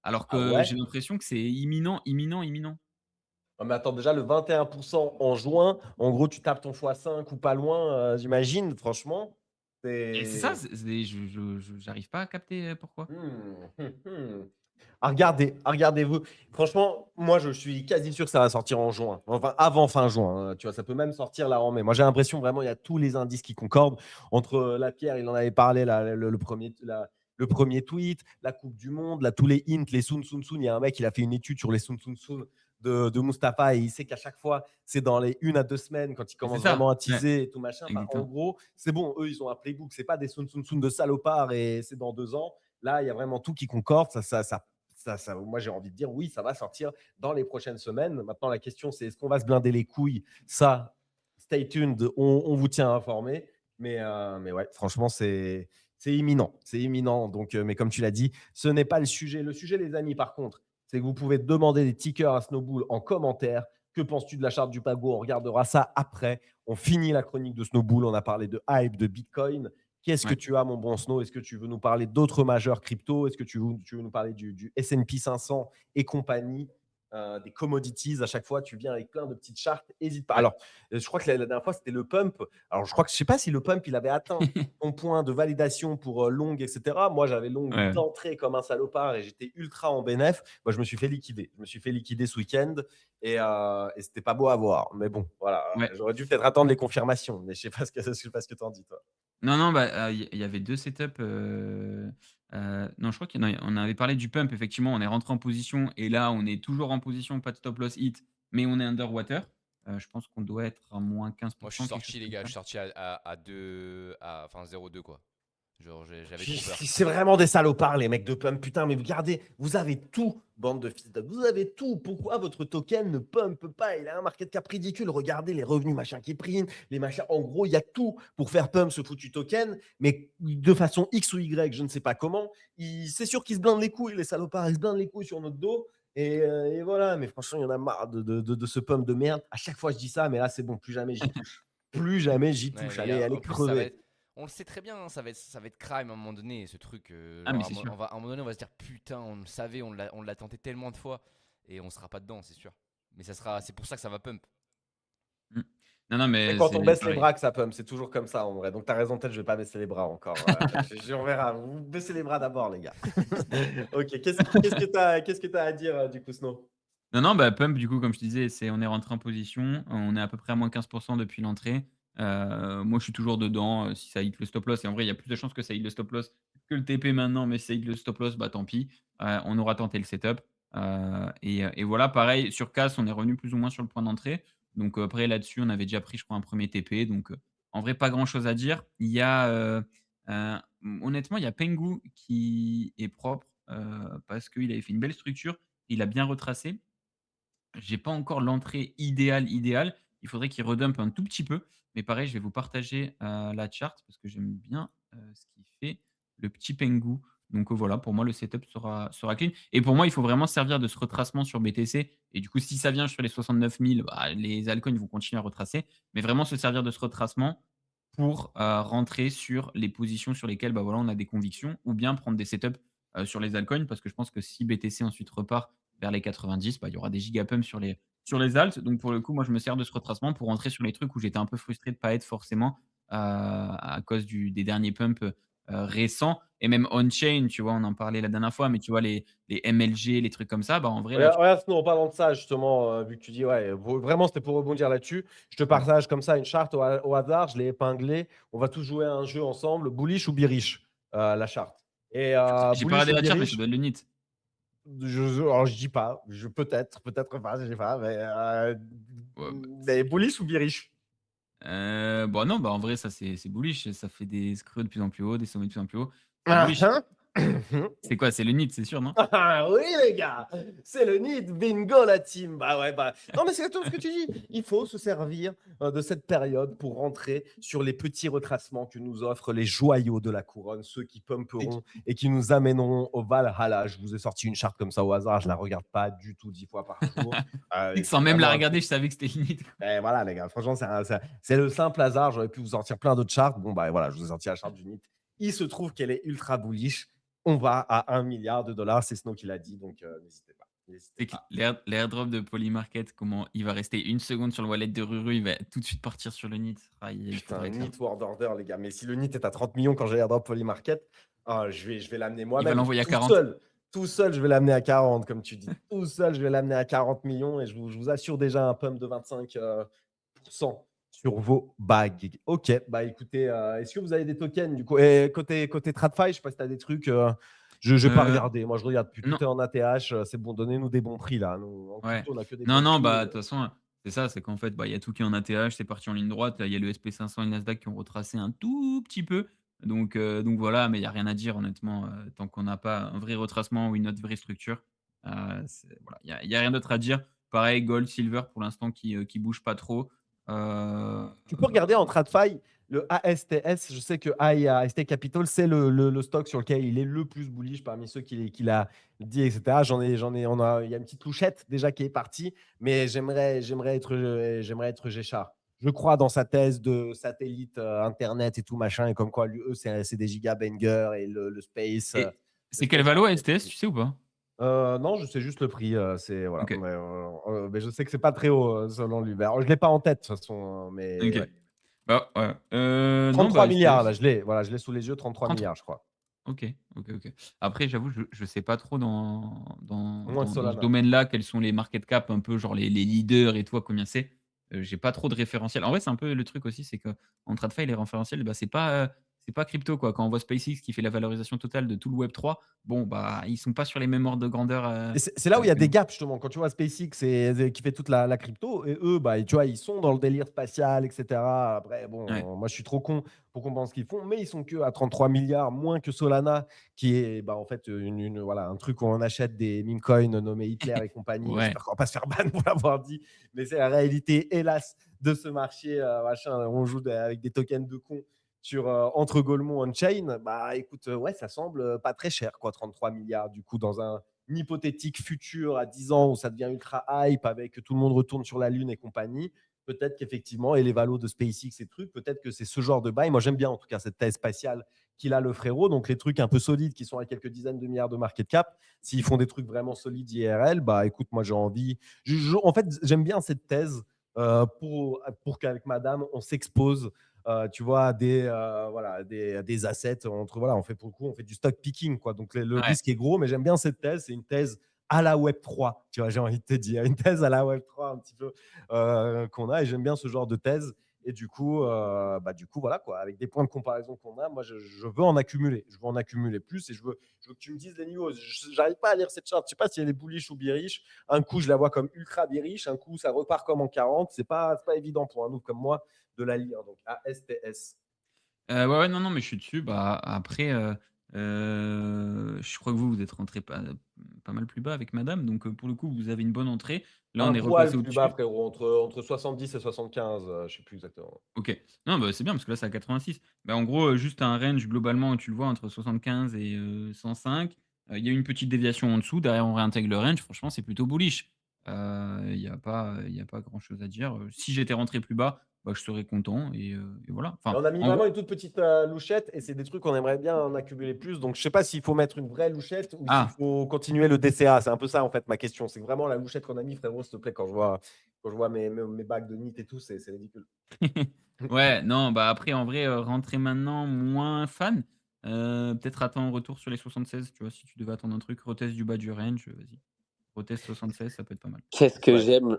Alors Ah que ouais? j'ai l'impression que c'est imminent, imminent, imminent. Non, mais attends, déjà, le 21% en juin, en gros, tu tapes ton x5 ou pas loin, j'imagine, franchement. Et c'est ça, C'est. j'arrive pas à capter, pourquoi. Regardez-vous. Franchement, moi, je suis quasi sûr que ça va sortir en juin. Enfin, avant fin juin, hein, tu vois, ça peut même sortir là en mai. Moi, j'ai l'impression vraiment, il y a tous les indices qui concordent entre la Pierre, il en avait parlé, là, le premier tweet, la Coupe du Monde, là, tous les hints, les Sun Sun Sun. Il y a un mec, il a fait une étude sur les Sun Sun Sun de Mustapha et il sait qu'à chaque fois, c'est dans les 1 à 2 semaines quand il Mais c'est commence vraiment ça, à ouais, teaser et tout machin. Enfin, en exactement. gros, c'est bon, eux, ils ont un playbook. C'est pas des Sun Sun Sun de salopards et c'est dans 2 ans. Là, il y a vraiment tout qui concorde. Moi, j'ai envie de dire oui, ça va sortir dans les prochaines semaines. Maintenant, la question, c'est est-ce qu'on va se blinder les couilles? Ça, stay tuned, on vous tient informé. Mais ouais, franchement, c'est imminent. C'est imminent. Donc, mais comme tu l'as dit, ce n'est pas le sujet. Le sujet, les amis, par contre, c'est que vous pouvez demander des tickers à Snowball en commentaire. Que penses-tu de la charte du Pago? On regardera ça après. On finit la chronique de Snowball. On a parlé de hype, de Bitcoin. Qu'est-ce que Ouais. tu as, mon bon Snow? Est-ce que tu veux nous parler d'autres majeurs crypto? Est-ce que tu veux nous parler du S&P 500 et compagnie, des commodities? À chaque fois, tu viens avec plein de petites chartes. N'hésite pas. Ouais. Alors, je crois que la dernière fois, c'était le pump. Alors, je ne sais pas si le pump, il avait atteint son point de validation pour long, etc. Moi, j'avais long Ouais. d'entrée comme un salopard et j'étais ultra en bénéf. Moi, je me suis fait liquider. Je me suis fait liquider ce week-end et c'était pas beau à voir. Mais bon, voilà. Ouais. J'aurais dû peut-être attendre les confirmations. Mais je sais pas ce que tu en dis, toi. Non, non, bah, il y avait 2 setups, non, je crois on avait parlé du pump, effectivement, on est rentré en position et là, on est toujours en position, pas de stop loss hit, mais on est underwater. Je pense qu'on doit être à moins 15, Moi, je suis quelque chose sorti, les comme gars. Je ça. suis sorti à 2, enfin 0,2 quoi. Genre, j'avais trop peur. C'est vraiment des salopards, les mecs de pump. Putain, mais regardez, vous avez tout, bande de fils de. Vous avez tout. Pourquoi votre token ne pump pas? Il a un market cap ridicule. Regardez les revenus machin qui print, les machins. En gros, il y a tout pour faire pump ce foutu token, mais de façon X ou Y, je ne sais pas comment. C'est sûr qu'ils se blindent les couilles, les salopards. Ils se blindent les couilles sur notre dos. Et voilà, mais franchement, il y en a marre de ce pump de merde. À chaque fois, je dis ça, mais là, c'est bon, plus jamais j'y touche. Plus jamais j'y Ouais, touche. les Allez, gars, allez en plus, ça va crever. être. On le sait très bien, hein, ça va être crime à un moment donné, ce truc. Ah, mais Genre, c'est sûr. à un moment donné, on va se dire putain, on le savait, on l'a tenté tellement de fois et on sera pas dedans, c'est sûr. Mais c'est pour ça que ça va pump. Mmh. Non, non, C'est mais quand c'est on baisse les pareil. bras que ça pump. C'est toujours comme ça, en vrai. Donc, tu as raison, peut-être je vais pas baisser les bras encore. On verra. Vous baissez les bras d'abord, les gars. Ok, qu'est-ce que tu as à dire, du coup, Snow? Non, non, bah, pump, du coup, comme je disais, on est rentré en position, on est à peu près à moins 15 depuis l'entrée. Moi, je suis toujours dedans, si ça hit le stop loss et en vrai, il y a plus de chances que ça hit le stop loss que le TP maintenant, mais si ça hit le stop loss, bah, tant pis. On aura tenté le setup, et voilà, pareil, sur casse, on est revenu plus ou moins sur le point d'entrée. Donc, après, là-dessus, on avait déjà pris, je crois, un premier TP. Donc, en vrai, pas grand-chose à dire. Il y a, honnêtement, il y a Pengu qui est propre, parce qu'il avait fait une belle structure. Il a bien retracé. J'ai pas encore l'entrée idéale. Il faudrait qu'il redump un tout petit peu. Mais pareil, je vais vous partager, la chart parce que j'aime bien, ce qu'il fait, le petit Pengu. Donc, voilà, pour moi, le setup sera clean et pour moi, il faut vraiment se servir de ce retracement sur BTC et du coup, si ça vient sur les 69 000, bah, les altcoins vont continuer à retracer. Mais vraiment se servir de ce retracement pour, rentrer sur les positions sur lesquelles, bah, voilà, on a des convictions ou bien prendre des setups, sur les altcoins parce que je pense que si BTC ensuite repart vers les 90, bah, il y aura des gigapumps sur les alts. Donc pour le coup, moi, je me sers de ce retracement pour rentrer sur les trucs où j'étais un peu frustré de ne pas être forcément, à cause des derniers pumps, récents et même on-chain, tu vois, on en parlait la dernière fois, mais tu vois, les MLG, les trucs comme ça, bah, en vrai, là, Regarde, sinon, en parlant de ça, justement, vu que tu dis, ouais, vraiment, c'était pour rebondir là-dessus. Je te ouais. partage comme ça une charte au hasard, je l'ai épinglée. On va tous jouer à un jeu ensemble, bullish ou bearish, la charte. Et J'ai pas bullish regardé ou la charte, mais ça bearish, doit être le NIT. alors je dis pas, peut-être pas, je sais pas, Ouais, bah, mais bullish ou bearish? bon, non, bah, en vrai, ça, c'est bullish. Ça fait des creux de plus en plus haut, des sommets de plus en plus haut. C'est Ah, bullish. hein? C'est quoi? C'est le NIT, c'est sûr, non? Ah oui, les gars, c'est le nid, bingo la team. Bah ouais, bah. Non, mais c'est exactement ce que tu dis. Il faut se servir de cette période pour rentrer sur les petits retracements que nous offrent les joyaux de la couronne, ceux qui pumperont et qui nous amèneront au Valhalla. Je vous ai sorti une charte comme ça au hasard, je la regarde pas du tout 10 fois par jour. Tu sais Et que c'est sans même la vraiment un regarder, truc. je savais que c'était le NIT. Et voilà, les gars, franchement, c'est le simple hasard. J'aurais pu vous sortir plein d'autres chartes. Bon, bah voilà, je vous ai sorti la charte du NIT. Il se trouve qu'elle est ultra bullish. On va à 1 milliard de dollars. C'est Snow qui l'a dit, donc n'hésitez pas. N'hésitez C'est que pas. l'airdrop de Polymarket, comment il va rester une seconde sur le wallet de Ruru, il va tout de suite partir sur le NIT. Ah, il Putain, faudrait que là. NIT World Order, les gars. Mais si le NIT est à 30 millions quand j'ai airdrop Polymarket, je vais l'amener Il va moi-même. l'envoyer à Tout 40. seul. Tout seul, je vais l'amener à 40, comme tu dis. Tout seul, je vais l'amener à 40 millions et je vous assure déjà un pump de 25 sur vos bagues. Ok, bah écoutez, est-ce que vous avez des tokens du coup? Et côté TradFi, je ne sais pas si tu as des trucs. Je n'ai pas Euh, regardé. Moi, je regarde plus. non, Tout est en ATH. C'est bon, donnez-nous des bons prix là. Nous, en ouais. crypto, on n'a que des Non, bons non, prix. bah, de toute façon, c'est ça, c'est qu'en fait, bah, il y a tout qui est en ATH, c'est parti en ligne droite. Il y a le SP500 et le Nasdaq qui ont retracé un tout petit peu. Donc voilà, mais il y a rien à dire, honnêtement, tant qu'on n'a pas un vrai retracement ou une autre vraie structure. Voilà, il y a rien d'autre à dire. Pareil, gold, silver, pour l'instant, qui bouge pas trop. Euh, Tu peux regarder en TradFi le ASTS. Je sais que AST Capital, c'est le stock sur lequel il est le plus bullish parmi ceux qu'il a dit, etc. Il y a une petite louchette déjà qui est partie, mais j'aimerais être Géchard. Je crois dans sa thèse de satellite Internet et tout machin, et comme quoi, eux, c'est des gigabangers et le space. et Le c'est quelle space valo market. STS, tu sais ou pas? Non, je sais juste le prix. Voilà. Ok, Mais je sais que c'est pas très haut selon lui. Je l'ai pas en tête de toute façon, mais ok. ouais. Bah, ouais. Non, 33 bah, milliards, STS. là, je l'ai. Voilà, je l'ai sous les yeux, 33 30. milliards, je crois. OK, OK, OK. Après, j'avoue, je sais pas trop Moins que dans ce Solana. domaine-là, quels sont les market cap, un peu genre les leaders et toi, combien c'est. J'ai pas trop de référentiel. En vrai, c'est un peu le truc aussi, c'est qu'en TradFi, les référentiels, bah, c'est pas crypto, quoi. Quand on voit SpaceX qui fait la valorisation totale de tout le Web3, bon, bah, ils sont pas sur les mêmes ordres de grandeur, Et c'est là où il y a que des nous. gaps, justement. Quand tu vois SpaceX qui fait toute la crypto, et eux, bah, tu vois, ils sont dans le délire spatial, etc. Après, Ouais, bon, moi, je suis trop con pour comprendre ce qu'ils font, mais ils sont que à 33 milliards, moins que Solana, qui est bah, en fait voilà, un truc où on achète des meme coins nommés Hitler et compagnie. ouais. J'espère qu'on va pas se faire ban pour l'avoir dit, mais c'est la réalité, hélas, de ce marché. Machin. On joue avec des tokens de cons sur entre Golemont on-chain. Bah écoute, ouais, ça semble pas très cher, quoi, 33 milliards, du coup, dans un hypothétique futur à 10 ans où ça devient ultra hype avec que tout le monde retourne sur la Lune et compagnie, peut-être qu'effectivement, et les valos de SpaceX et trucs, peut-être que c'est ce genre de bail. Moi, j'aime bien en tout cas cette thèse spatiale qu'il a le frérot. Donc, les trucs un peu solides qui sont à quelques dizaines de milliards de market cap, s'ils font des trucs vraiment solides IRL, bah écoute, moi j'ai envie. En fait, j'aime bien cette thèse pour qu'avec madame, on s'expose tu vois, des assets entre voilà, on fait pour le coup, on fait du stock picking quoi. Donc le Ouais. risque est gros, mais j'aime bien cette thèse. C'est une thèse à la Web 3, tu vois, j'ai envie de te dire une thèse à la Web 3 un petit peu qu'on a et j'aime bien ce genre de thèse. Et du coup, voilà quoi, avec des points de comparaison qu'on a, moi je veux en accumuler, je veux en accumuler plus et je veux que tu me dises les news. J'arrive pas à lire cette charte, je sais pas si elle est bullish ou bearish. Un coup je la vois comme ultra bearish, un coup ça repart comme en 40. C'est pas évident pour un noob comme moi de la lire. Donc ASTS. Ouais, ouais, non, non, mais je suis dessus. Bah, après, je crois que vous êtes rentré pas mal plus bas avec madame, donc pour le coup, vous avez une bonne entrée. Là, on Un est poil repassé plus bas, au-dessus. frérot, entre 70 et 75, je sais plus exactement. OK. Non, bah, c'est bien parce que là, c'est à 86. Bah, en gros, juste un range globalement, tu le vois entre 75 et 105. Il y a une petite déviation en dessous. Derrière, on réintègre le range. Franchement, c'est plutôt bullish. Il y a pas grand-chose à dire. Si j'étais rentré plus bas, bah, je serais content et voilà. Et Enfin, on a mis en vraiment gros une toute petite louchette et c'est des trucs qu'on aimerait bien en accumuler plus. Donc je sais pas s'il faut mettre une vraie louchette ou s'il ah! faut continuer le DCA. C'est un peu ça en fait ma question. C'est vraiment la louchette qu'on a mis, frérot, s'il te plaît, quand je vois mes bagues de NIT et tout, c'est ridicule. Ouais, non, bah, après en vrai, rentrer maintenant, moins fan. Peut-être attends retour sur les 76, tu vois? Si tu devais attendre un truc, retest du bas du range, vas-y. Retest 76, ça peut être pas mal. Ouais.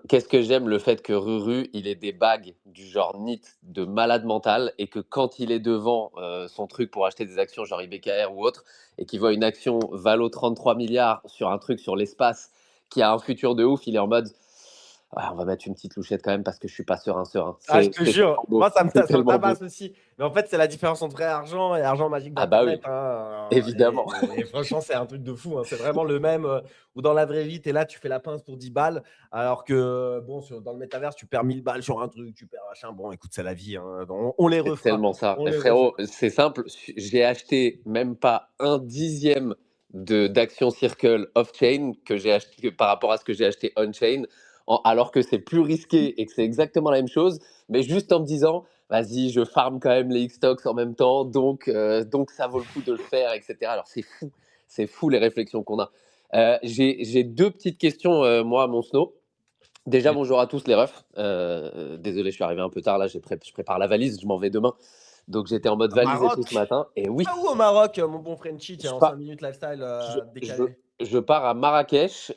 Qu'est-ce que j'aime le fait que Ruru, il ait des bagues du genre NIT de malade mental et que quand il est devant son truc pour acheter des actions genre IBKR ou autre et qu'il voit une action valo 33 milliards sur un truc sur l'espace qui a un futur de ouf, il est en mode ah, on va mettre une petite louchette quand même parce que je suis pas serein. Ah, je C'est te c'est jure, tellement beau. moi ça me, C'est ça me tellement beau. tabasse aussi. Mais en fait, c'est la différence entre vrai argent et argent magique Ah bah oui, d'Internet, hein. évidemment. Et franchement, c'est un truc de fou, hein. C'est vraiment le même où dans la vraie vie, tu es là, tu fais la pince pour 10 balles. Alors que, bon, dans le métaverse, tu perds 1000 balles sur un truc, tu perds machin. Bon, écoute, c'est la vie, hein. On les C'est refera. tellement ça. On les Frérot, refera. c'est simple. J'ai acheté même pas un dixième d'Action Circle off-chain que j'ai acheté par rapport à ce que j'ai acheté on-chain, alors que c'est plus risqué et que c'est exactement la même chose, mais juste en me disant, vas-y, je farm quand même les X-Stocks en même temps, donc ça vaut le coup de le faire, etc. Alors c'est fou les réflexions qu'on a. J'ai deux petites questions, moi, mon Snow. Déjà, Ok. bonjour à tous les refs. Désolé, je suis arrivé un peu tard là, je prépare la valise, je m'en vais demain. Donc j'étais en mode Au valise et tout ce Maroc. matin. Et oui, Ah, où au Maroc, mon bon Frenchy, tiens, je, en 5 pars, minutes lifestyle je, je, décalé. je pars à Marrakech,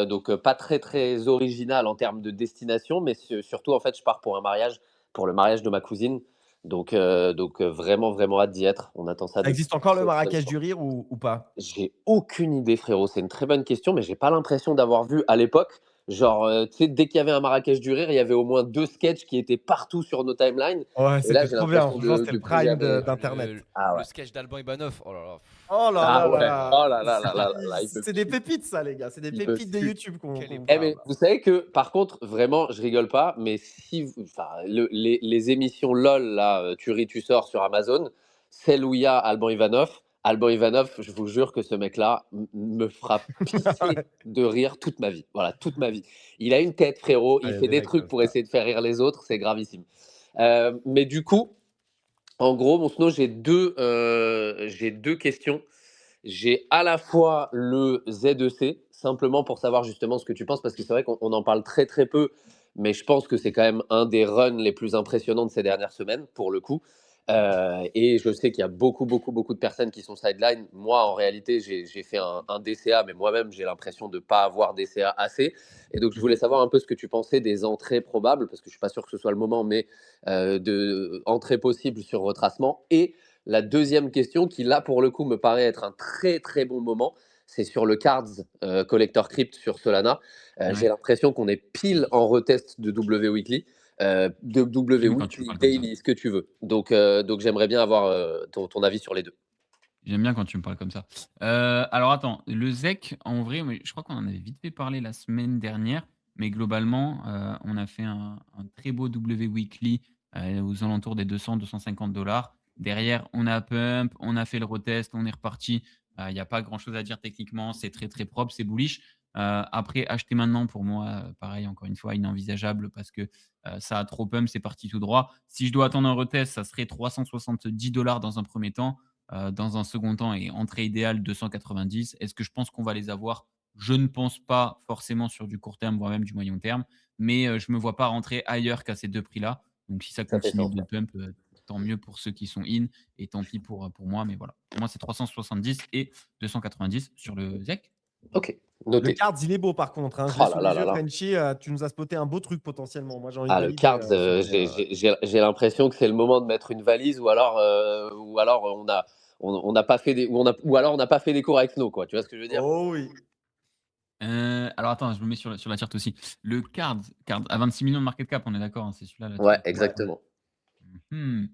donc pas très très original en termes de destination, mais surtout en fait, je pars pour un mariage, pour le mariage de ma cousine. Donc vraiment, vraiment hâte d'y être. On attend ça Ça depuis existe encore le très très Marrakech longtemps. du rire ou pas? J'ai aucune idée, frérot. C'est une très bonne question, mais j'ai pas l'impression d'avoir vu à l'époque. Genre, tu sais, dès qu'il y avait un Marrakech du rire, il y avait au moins 2 sketchs qui étaient partout sur nos timelines. Ouais, Et là, c'était j'ai trop bien. l'impression Franchement, c'était de le plus prime jamais. d'Internet. Ah Le ouais. sketch d'Alban Ivanov, oh là là. Oh là là Ah là ouais. là. Oh là là là là là là, il me C'est des tue. pépites, ça, les gars. C'est des Il me pépites de tue. YouTube qu'on Quelle qu'on Eh époque. parle. mais vous savez que, par contre, vraiment, je rigole pas, mais si, enfin, les émissions LOL, là, tu ris, tu sors sur Amazon, celle où il y a Alban Ivanov, je vous jure que ce mec-là me fera pisser de rire toute ma vie. Voilà, toute ma vie. Il a une tête, frérot, Ah, il il y a fait des des mecs trucs comme pour ça. essayer de faire rire les autres, c'est gravissime. Mais du coup, en gros, mon Snow, j'ai deux questions. J'ai à la fois le ZEC, simplement pour savoir justement ce que tu penses, parce que c'est vrai qu'on en parle très très peu, mais je pense que c'est quand même un des runs les plus impressionnants de ces dernières semaines, pour le coup. Et je sais qu'il y a beaucoup de personnes qui sont sideline. Moi, en réalité, j'ai fait un DCA, mais moi-même, j'ai l'impression de ne pas avoir DCA assez. Et donc, je voulais savoir un peu ce que tu pensais des entrées probables, parce que je ne suis pas sûr que ce soit le moment, mais de entrées possibles sur retracement. Et la deuxième question, qui là pour le coup me paraît être un très très bon moment, c'est sur le Cards Collector Crypt sur Solana. J'ai Ouais. l'impression qu'on est pile en retest de W Weekly, de W J'aime quand tu Weekly, parles comme ça. Daily, ce que tu veux. Donc j'aimerais bien avoir ton avis sur les deux. J'aime bien quand tu me parles comme ça. Alors attends, le ZEC, en vrai, mais je crois qu'on en avait vite fait parler la semaine dernière, mais globalement, on a fait un très beau W Weekly aux alentours des 200-250 $. Derrière, on a pump, on a fait le retest, on est reparti. Il n'y a pas grand-chose à dire techniquement, c'est très très propre, c'est bullish. Après, acheter maintenant, pour moi, pareil, encore une fois, inenvisageable parce que ça a trop pump, c'est parti tout droit. Si je dois attendre un retest, ça serait 370 $ dans un premier temps. Dans un second temps et entrée idéale 290. Est-ce que je pense qu'on va les avoir? Je ne pense pas forcément sur du court terme, voire même du moyen terme, mais je ne me vois pas rentrer ailleurs qu'à ces deux prix-là. Donc si ça Ça fait continue sens. de Ouais. pump, tant mieux pour ceux qui sont in et tant pis pour moi. Mais voilà, pour moi, c'est 370 et 290 sur le ZEC. Ok, Le noté. Cards, il est beau par contre, hein. Je l'ai Oh sous là les là là yeux, là. Frenchy. Tu nous as spoté un beau truc potentiellement. Moi, j'ai envie de Ah, le valider Cards, ce prêt. j'ai l'impression que c'est le moment de mettre une valise ou alors on n'a pas fait des, ou alors on n'a pas fait des cours avec Snow, quoi. Tu vois ce que je veux dire? Oh oui. Alors attends, je me mets sur la charte aussi. Le card à 26 millions de market cap, on est d'accord, hein, c'est celui-là Ouais, là-dessus. Ouais. exactement. Mmh.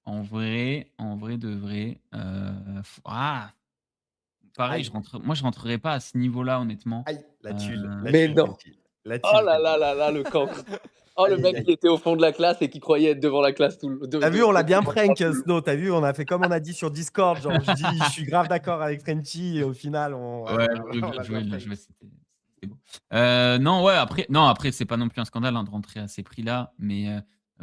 En vrai de vrai, pareil, Aïe, moi je rentrerai pas à ce niveau-là honnêtement. aïe, la tuile, Heu, la Mais tuile, non! Frenchy. La Oh tuile, là là Frenchy. là là, le cancre! Oh, le Aïe, aïe, mec qui aïe. était au fond de la classe et qui croyait être devant la classe T'as vu, on l'a bien devant le prof prank, tout le long. Snow. T'as vu, on a fait comme on a dit sur Discord. Genre, je dis, je suis grave d'accord avec Frenchy. Et au final, ouais, on l'a bien bien prank. joué, c'était beau. Non, ouais, après c'est pas non plus un scandale, hein, de rentrer à ces prix-là, mais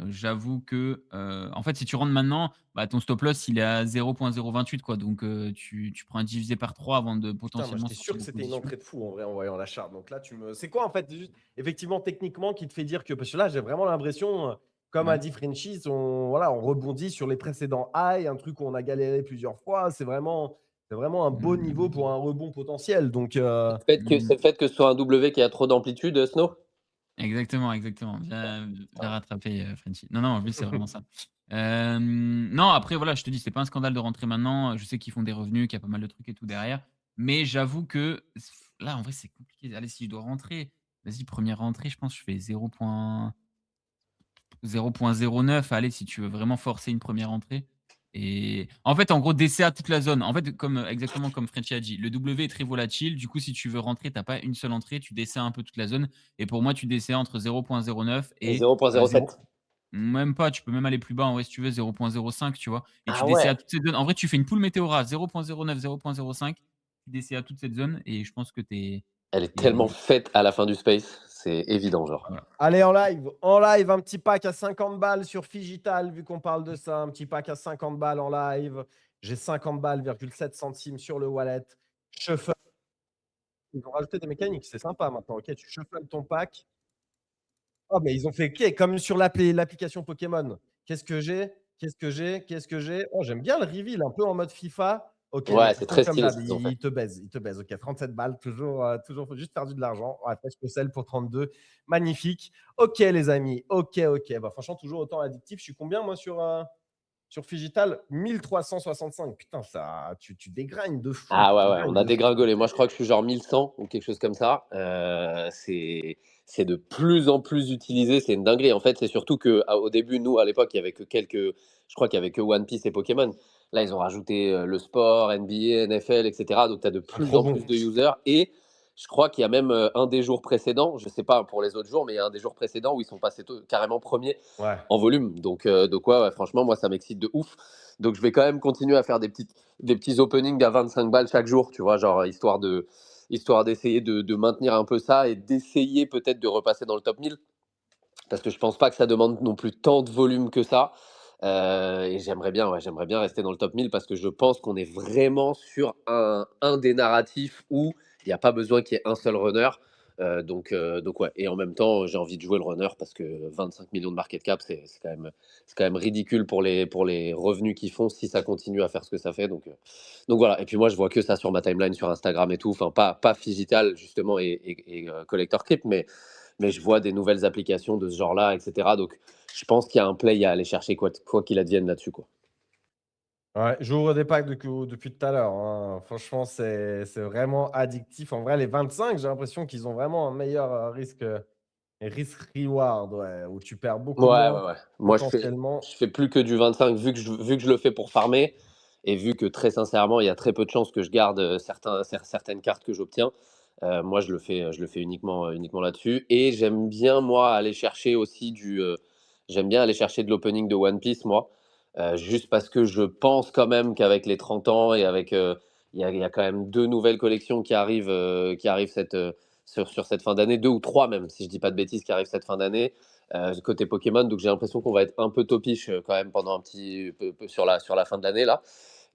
j'avoue que, en fait, si tu rentres maintenant, bah, ton stop loss, il est à 0,028 quoi, donc tu prends un divisé par 3 avant de Putain, moi, potentiellement j'étais sûr sortir que de c'était une position. entrée de fou en vrai en voyant la charte. Donc là, c'est quoi en fait, juste, effectivement, techniquement, qui te fait dire que. Parce que là, j'ai vraiment l'impression. comme Ouais. a dit Frenchies, on rebondit sur les précédents highs, un truc où on a galéré plusieurs fois. C'est vraiment un beau niveau pour un rebond potentiel. Donc, C'est le fait que ce soit un W qui a trop d'amplitude, Snow? Exactement. Bien rattrapé, Frenchy. Non, en plus, c'est vraiment ça. Non, après, voilà, je te dis, c'est pas un scandale de rentrer maintenant. Je sais qu'ils font des revenus, qu'il y a pas mal de trucs et tout derrière. Mais j'avoue que là, en vrai, c'est compliqué. Allez, si je dois rentrer, vas-y, première rentrée, je pense que je fais 0,09. Allez, si tu veux vraiment forcer une première entrée. Et en fait, en gros, DCA toute la zone. En fait, exactement comme Frenchy a dit, le W est très volatile. Du coup, si tu veux rentrer, tu n'as pas une seule entrée, tu DCA un peu toute la zone. Et pour moi, tu DCA entre 0,09 Et et 0. 0.07. Même pas, tu peux même aller plus bas en vrai si tu veux, 0,05, tu vois. Et tu Ah ouais. DCA toutes ces zones. En vrai, tu fais une poule Météora 0,09, 0,05, tu DCA toute cette zone et je pense que tu Elle est es. tellement faite à la fin du space, c'est évident, genre. Voilà. allez, en live, un petit pack à 50 balles sur Figital, vu qu'on parle de ça. Un petit pack à 50 balles en live. J'ai 50 balles,7 centimes sur le wallet. Shuffle. Ils ont rajouté des mécaniques, c'est sympa maintenant. Ok, tu shuffles ton pack. Oh, mais ils ont fait comme sur l'application Pokémon. Qu'est-ce que j'ai? Oh, j'aime bien le reveal, un peu en mode FIFA. Ok, Ouais, donc c'est ils font très comme stylé d'hab, ce qu'ils ont fait. ils te baisent. Ok, 37 balles, toujours, faut juste perdu de l'argent. Ouais, après, je peux sell pour 32. Magnifique. Ok, les amis. Ok. Bah, franchement, toujours autant addictif. Je suis combien, moi, sur Figital? 1365. Putain, ça, tu dégrindes de fou. Ah Tu ouais, dégrindes on a de fou. dégringolé. Moi, je crois que je suis genre 1100 ou quelque chose comme ça. C'est de plus en plus utilisé. C'est une dinguerie. En fait, c'est surtout qu'au début, nous, à l'époque, il y avait que je crois qu'il y avait que One Piece et Pokémon. Là, ils ont rajouté le sport, NBA, NFL, etc. Donc, tu as de plus Trop en bon. plus de users. Et je crois qu'il y a même un des jours précédents, je sais pas pour les autres jours, mais il y a un des jours précédents où ils sont passés carrément premiers Ouais. en volume. Donc ouais, franchement, moi, ça m'excite de ouf. Donc, je vais quand même continuer à faire des petits openings à 25 balles chaque jour, tu vois, genre histoire d'essayer de maintenir un peu ça et d'essayer peut-être de repasser dans le top 1000 parce que je pense pas que ça demande non plus tant de volume que ça. Et j'aimerais bien rester dans le top 1000 parce que je pense qu'on est vraiment sur un des narratifs où il n'y a pas besoin qu'il y ait un seul runner. Donc ouais, et en même temps, j'ai envie de jouer le runner parce que 25 millions de market cap, c'est quand même ridicule pour les revenus qu'ils font si ça continue à faire ce que ça fait. Donc voilà, et puis moi, je vois que ça sur ma timeline sur Instagram et tout, enfin pas Phygital justement et Collector Crypt, mais je vois des nouvelles applications de ce genre-là, etc. Donc, je pense qu'il y a un play à aller chercher quoi qu'il advienne là-dessus, quoi. Ouais, j'ouvre des packs depuis tout à l'heure, hein. Franchement, c'est vraiment addictif. En vrai, les 25, j'ai l'impression qu'ils ont vraiment un meilleur risk-reward, ouais, où tu perds beaucoup moins Ouais. Moi, potentiellement. je fais plus que du 25 vu que je le fais pour farmer et vu que très sincèrement, il y a très peu de chances que je garde certaines cartes que j'obtiens. Moi, je le fais uniquement là-dessus. Et j'aime bien, moi, aller chercher aussi j'aime bien aller chercher de l'opening de One Piece, moi. Juste parce que je pense quand même qu'avec les 30 ans et avec. Il y a quand même deux nouvelles collections qui arrivent sur cette fin d'année, deux ou trois même, si je dis pas de bêtises, qui arrivent cette fin d'année côté Pokémon. Donc j'ai l'impression qu'on va être un peu topiche quand même pendant un petit peu sur la fin de l'année là.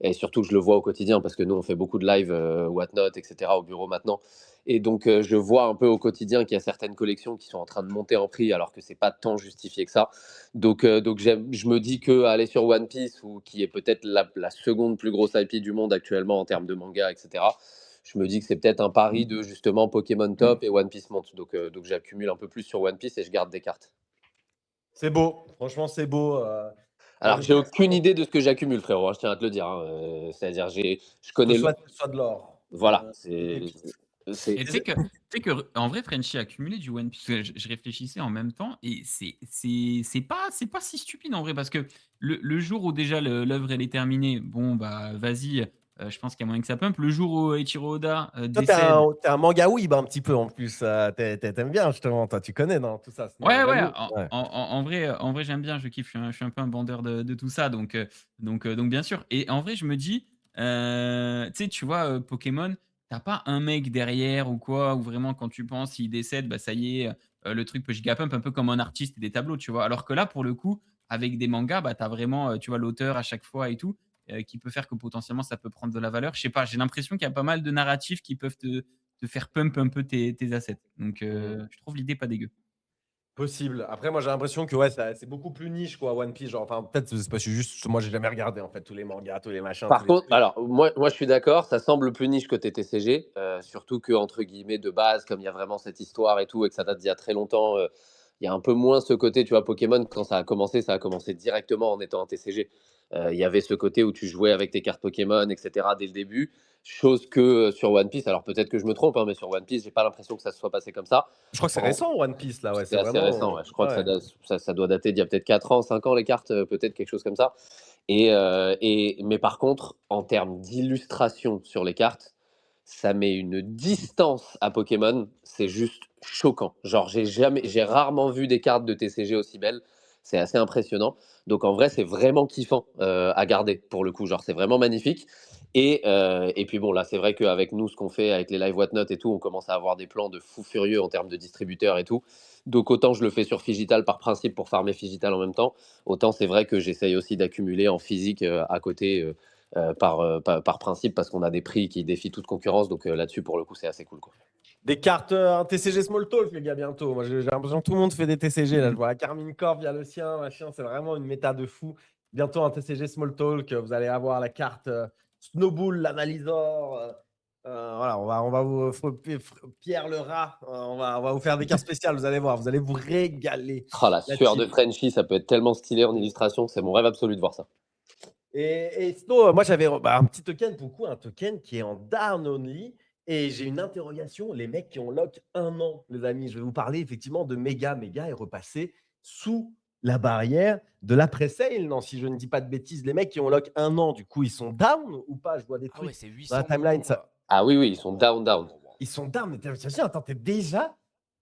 Et surtout que je le vois au quotidien parce que nous on fait beaucoup de live, whatnot, etc. au bureau maintenant. Et donc je vois un peu au quotidien qu'il y a certaines collections qui sont en train de monter en prix alors que c'est pas tant justifié que ça. Donc je me dis que aller sur One Piece ou qui est peut-être la seconde plus grosse IP du monde actuellement en termes de manga, etc. Je me dis que c'est peut-être un pari de justement Pokémon top et One Piece monte. Donc j'accumule un peu plus sur One Piece et je garde des cartes. C'est beau, franchement, c'est beau. Alors, j'ai aucune idée de ce que j'accumule, frérot, hein, je tiens à te le dire, hein. C'est-à-dire, je Je te connais le. souhaite que ce soit de l'or. Voilà, Des c'est. pépites. c'est- Et tu sais que en vrai, Frenchy a accumulé du One Piece. Je réfléchissais en même temps et c'est pas si stupide en vrai parce que le jour où déjà l'œuvre elle est terminée, bon bah vas-y, je pense qu'il y a moyen que ça pump. Le jour où Eiichiro Oda Toi, décède. t'es un manga weeb un petit peu en plus. T'aimes bien, justement. Toi, tu connais, non, tout ça. Ouais, ouais, Vas-y. Ouais. en vrai, j'aime bien, je kiffe, je suis un peu un bandeur de tout ça, donc bien sûr. Et en vrai, je me dis, tu sais, tu vois, Pokémon, t'as pas un mec derrière ou quoi, ou vraiment quand tu penses, il décède, bah ça y est, le truc peut gigapump un peu comme un artiste et des tableaux, tu vois. Alors que là, pour le coup, avec des mangas, bah t'as vraiment, tu vois, l'auteur à chaque fois et tout, qui peut faire que potentiellement ça peut prendre de la valeur. Je sais pas, j'ai l'impression qu'il y a pas mal de narratifs qui peuvent te faire pump un peu tes assets. Donc, je trouve l'idée pas dégueu. Possible. Après, moi, j'ai l'impression que ouais, c'est beaucoup plus niche, quoi, One Piece. Genre, enfin, peut-être, c'est pas, je suis juste, moi, j'ai jamais regardé en fait tous les mangas, tous les machins, tous Par les contre, trucs. alors moi je suis d'accord, ça semble plus niche côté TCG, surtout que entre guillemets de base, comme il y a vraiment cette histoire et tout, et que ça date d'il y a très longtemps, il y a un peu moins ce côté, tu vois, Pokémon quand ça a commencé directement en étant un TCG. Il y avait ce côté où tu jouais avec tes cartes Pokémon, etc. dès le début, chose que sur One Piece, alors peut-être que je me trompe, hein, mais sur One Piece, j'ai pas l'impression que ça se soit passé comme ça. Je crois que c'est En- récent, One Piece, là, ouais, c'est C'est assez récent, vraiment. ouais. Je crois que Ouais. ça doit dater d'il y a peut-être 4 ans, 5 ans les cartes, peut-être quelque chose comme ça. Mais par contre, en termes d'illustration sur les cartes, ça met une distance à Pokémon, c'est juste choquant. Genre, j'ai rarement vu des cartes de TCG aussi belles. C'est assez impressionnant. Donc en vrai, c'est vraiment kiffant à garder pour le coup. Genre, c'est vraiment magnifique. Et puis bon, là, c'est vrai qu'avec nous, ce qu'on fait avec les live whatnot et tout, on commence à avoir des plans de fou furieux en termes de distributeurs et tout. Donc autant je le fais sur Figital par principe pour farmer Figital en même temps, autant c'est vrai que j'essaye aussi d'accumuler en physique à côté par principe parce qu'on a des prix qui défient toute concurrence. Donc là-dessus, pour le coup, c'est assez cool, quoi. Des cartes, un TCG Small Talk, les gars, bientôt. Moi, j'ai l'impression que tout le monde fait des TCG. Là, je vois la Carmine Corp via le sien, machin. C'est vraiment une méta de fou. Bientôt, un TCG Small Talk. Vous allez avoir la carte Snowball, l'analysor. Voilà, on va vous. Pierre le rat. On va vous faire des cartes spéciales. Vous allez voir. Vous allez vous régaler Oh, la sueur de là-dessus. Frenchie, ça peut être tellement stylé en illustration, c'est mon rêve absolu de voir ça. Et sinon, moi, j'avais un petit token, pour le coup, un token qui est en down only. Et j'ai une interrogation. Les mecs qui ont lock 1 an, les amis, je vais vous parler effectivement de Mega. Mega est repassé sous la barrière de la pré-sale. Non, si je ne dis pas de bêtises, les mecs qui ont lock 1 an, du coup, ils sont down ou pas? Je vois des Ah ouais, trucs c'est dans la 800 timeline. millions là. Ah oui, oui, ils sont down, down. Ils sont down, mais t'imagines, attends, t'es déjà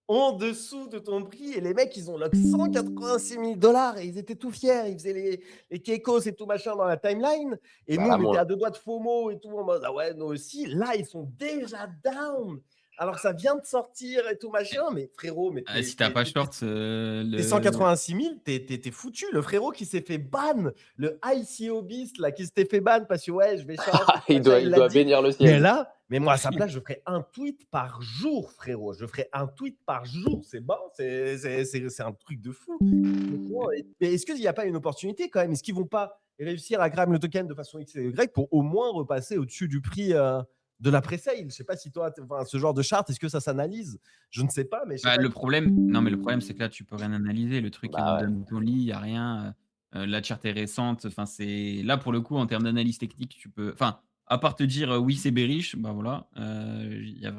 en dessous de ton prix et les mecs, ils ont lock 186 000 dollars et ils étaient tout fiers. Ils faisaient les Kekos et tout machin dans la timeline. Et Bah nous, là, on était moins. à 2 doigts de FOMO et tout en mode, ah ouais, nous aussi. Là, ils sont déjà down. Alors, ça vient de sortir et tout machin, mais frérot, mais Si t'as pas short, t'es 186 000, t'es foutu. Le frérot qui s'est fait ban, le ICO Beast, là, qui s'était fait ban parce que ouais, je vais short, et tout il machin, doit, il il l'a doit dit. bénir le Mais ciel. là, mais moi, à sa place, je ferais un tweet par jour, frérot. Je ferais un tweet par jour. C'est bon, c'est un truc de fou. Mais est-ce qu'il n'y a pas une opportunité quand même? Est-ce qu'ils vont pas réussir à grab le token de façon X et Y pour au moins repasser au-dessus du prix de la pré-sale? Je ne sais pas si toi, ce genre de charte, est-ce que ça s'analyse? Je ne sais pas, mais je sais Bah, pas. le problème non, mais le problème, c'est que là, tu peux rien analyser. Le truc est Bah en ouais. dump only, il y a rien, la charte est récente. Enfin, c'est là, pour le coup, en termes d'analyse technique, tu peux enfin, à part te dire, «Oui, c'est bearish», bah, voilà, il y a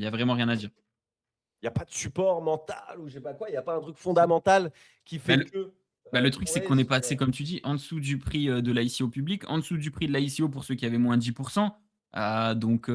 vraiment rien à dire. Il n'y a pas de support mental ou je sais pas quoi. Il n'y a pas un truc fondamental qui Bah, fait le que bah, le truc, c'est ouais, qu'on est passé, comme tu dis, en dessous du prix, de l'ICO public, en dessous du prix de l'ICO pour ceux qui avaient moins de 10. Donc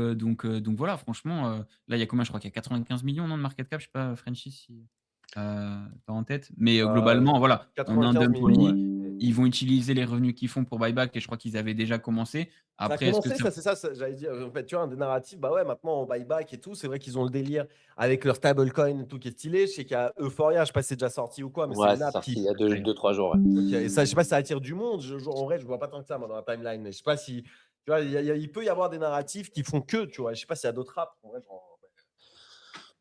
voilà, franchement, là, il y a combien? Je crois qu'il y a 95 millions non, de market cap? Je sais pas, Frenchy, si, tu en tête? Mais, globalement, voilà, on est en 95 dump millions, ouais. only. Ils vont utiliser les revenus qu'ils font pour buyback et je crois qu'ils avaient déjà commencé. Ça a Après, est-ce que commencé, ça ça, c'est ça, j'allais dire. En fait, tu vois, un des narratifs, bah ouais, maintenant, on buyback et tout. C'est vrai qu'ils ont le délire avec leur stablecoin et tout qui est stylé. Je sais qu'il y a Euphoria, je sais pas si c'est déjà sorti ou quoi, mais c'est Ouais, une c'est app sorti qui. il y a ouais. 2-3 jours. Ouais. Ok, et ça, je sais pas si ça attire du monde. En vrai, je vois pas tant que ça, moi, dans la timeline. Mais je sais pas si. Tu vois, il peut y avoir des narratifs qui font que, tu vois. Je sais pas s'il y a d'autres apps. En vrai,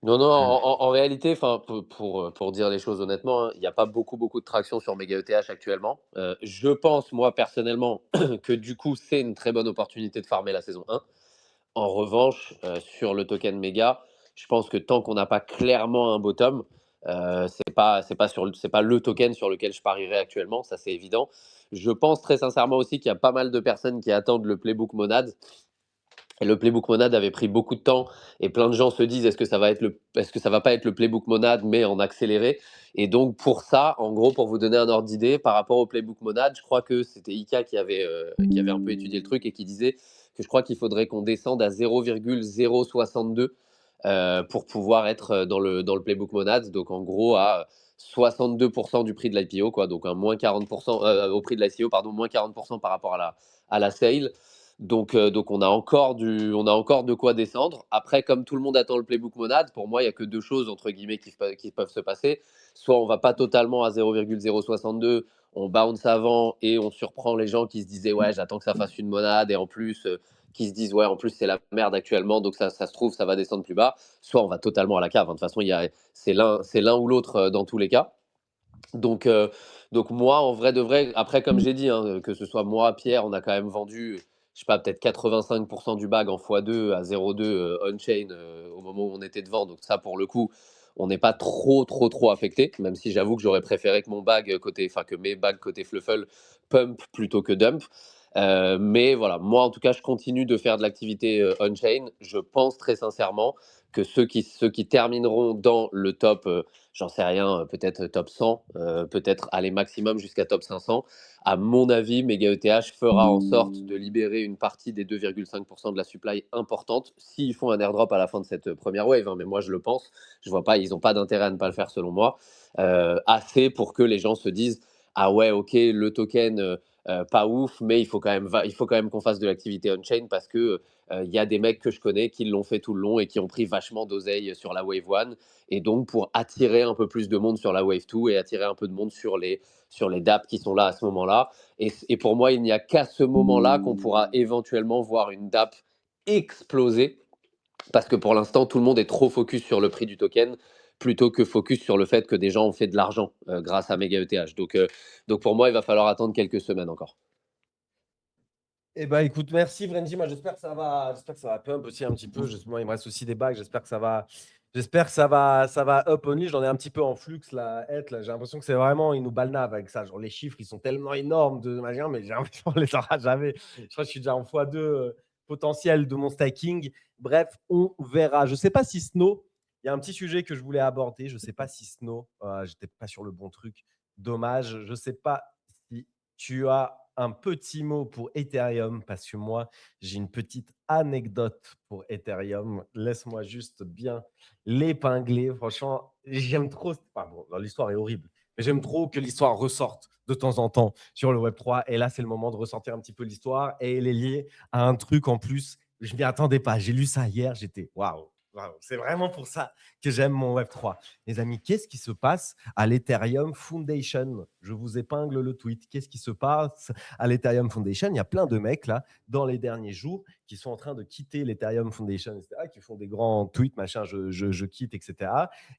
Non, non, Mmh. en réalité, enfin, pour dire les choses honnêtement, hein, il n'y a pas beaucoup, beaucoup de traction sur Mega ETH actuellement. Je pense, moi, personnellement, que du coup, c'est une très bonne opportunité de farmer la saison 1. En revanche, sur le token Mega, je pense que tant qu'on n'a pas clairement un bottom, c'est pas le token sur lequel je parierais actuellement, ça c'est évident. Je pense très sincèrement aussi qu'il y a pas mal de personnes qui attendent le Playbook Monad. Et le Playbook Monad avait pris beaucoup de temps et plein de gens se disent est-ce que ça va pas être le Playbook Monad mais en accéléré. Et donc pour ça, en gros, pour vous donner un ordre d'idée, par rapport au Playbook Monad, je crois que c'était Ika qui avait un peu étudié le truc et qui disait que je crois qu'il faudrait qu'on descende à 0,062 pour pouvoir être dans le Playbook Monad. Donc en gros à 62% du prix de l'IPO, quoi. Donc un moins 40% au prix de l'ICO, pardon, moins 40% par rapport à la sale. Donc on a encore de quoi descendre. Après, comme tout le monde attend le Playbook Monad, pour moi, il n'y a que deux choses, entre guillemets, qui peuvent se passer. Soit on va pas totalement à 0,062, on bounce avant et on surprend les gens qui se disaient, ouais, j'attends que ça fasse une monade et en plus, qui se disent ouais, en plus c'est la merde actuellement, donc ça se trouve ça va descendre plus bas, soit on va totalement à la cave, hein. De toute façon, c'est l'un ou l'autre dans tous les cas. Donc, euh, donc moi, en vrai de vrai, après, comme j'ai dit, hein, que ce soit moi, Pierre, on a quand même vendu, je sais pas, peut-être 85% du bag en x2 à 0,2 on-chain au moment où on était devant. Donc ça, pour le coup, on n'est pas trop affecté, même si j'avoue que j'aurais préféré que que mes bags côté Fluffle pump plutôt que dump. Mais voilà, moi en tout cas, je continue de faire de l'activité on-chain. Je pense très sincèrement que ceux qui termineront dans le top, j'en sais rien, peut-être top 100, peut-être aller maximum jusqu'à top 500. À mon avis, MegaETH fera en sorte de libérer une partie des 2,5% de la supply importante s'ils font un airdrop à la fin de cette première wave, hein. Mais moi, je le pense. Je vois pas, ils n'ont pas d'intérêt à ne pas le faire selon moi. Assez pour que les gens se disent ah ouais, ok, le token pas ouf, mais il faut quand même qu'on fasse de l'activité on-chain parce que il y a des mecs que je connais qui l'ont fait tout le long et qui ont pris vachement d'oseille sur la Wave 1. Et donc, pour attirer un peu plus de monde sur la Wave 2 et attirer un peu de monde sur les dApps qui sont là à ce moment-là. Et pour moi, il n'y a qu'à ce moment-là qu'on pourra éventuellement voir une dApp exploser. Parce que pour l'instant, tout le monde est trop focus sur le prix du token plutôt que focus sur le fait que des gens ont fait de l'argent grâce à MegaETH. Donc pour moi, il va falloir attendre quelques semaines encore. Eh ben, écoute, merci Vrenji. Moi, j'espère que ça va pump aussi un petit peu. Moi, il me reste aussi des bags. J'espère que ça va up only. J'en ai un petit peu en flux là. Là. J'ai l'impression que c'est vraiment, ils nous balnavent avec ça. Genre, les chiffres, ils sont tellement énormes de machin, mais j'ai l'impression qu'on les aura jamais. Je crois que je suis déjà en x2 potentiel de mon staking. Bref, on verra. Je ne sais pas si Snow, il y a un petit sujet que je voulais aborder. Je ne sais pas si Snow, j'étais pas sur le bon truc. Dommage. Je ne sais pas si tu as un petit mot pour Ethereum parce que moi, j'ai une petite anecdote pour Ethereum. Laisse-moi juste bien l'épingler. Franchement, j'aime trop. Bon, l'histoire est horrible, mais j'aime trop que l'histoire ressorte de temps en temps sur le Web3. Et là, c'est le moment de ressortir un petit peu l'histoire. Et elle est liée à un truc en plus. Je ne m'y attendais pas. J'ai lu ça hier. J'étais waouh. C'est vraiment pour ça que j'aime mon Web3. Les amis, qu'est-ce qui se passe à l'Ethereum Foundation? Je vous épingle le tweet. Qu'est-ce qui se passe à l'Ethereum Foundation? Il y a plein de mecs là, dans les derniers jours, qui sont en train de quitter l'Ethereum Foundation, etc., qui font des grands tweets, machin, je quitte, etc.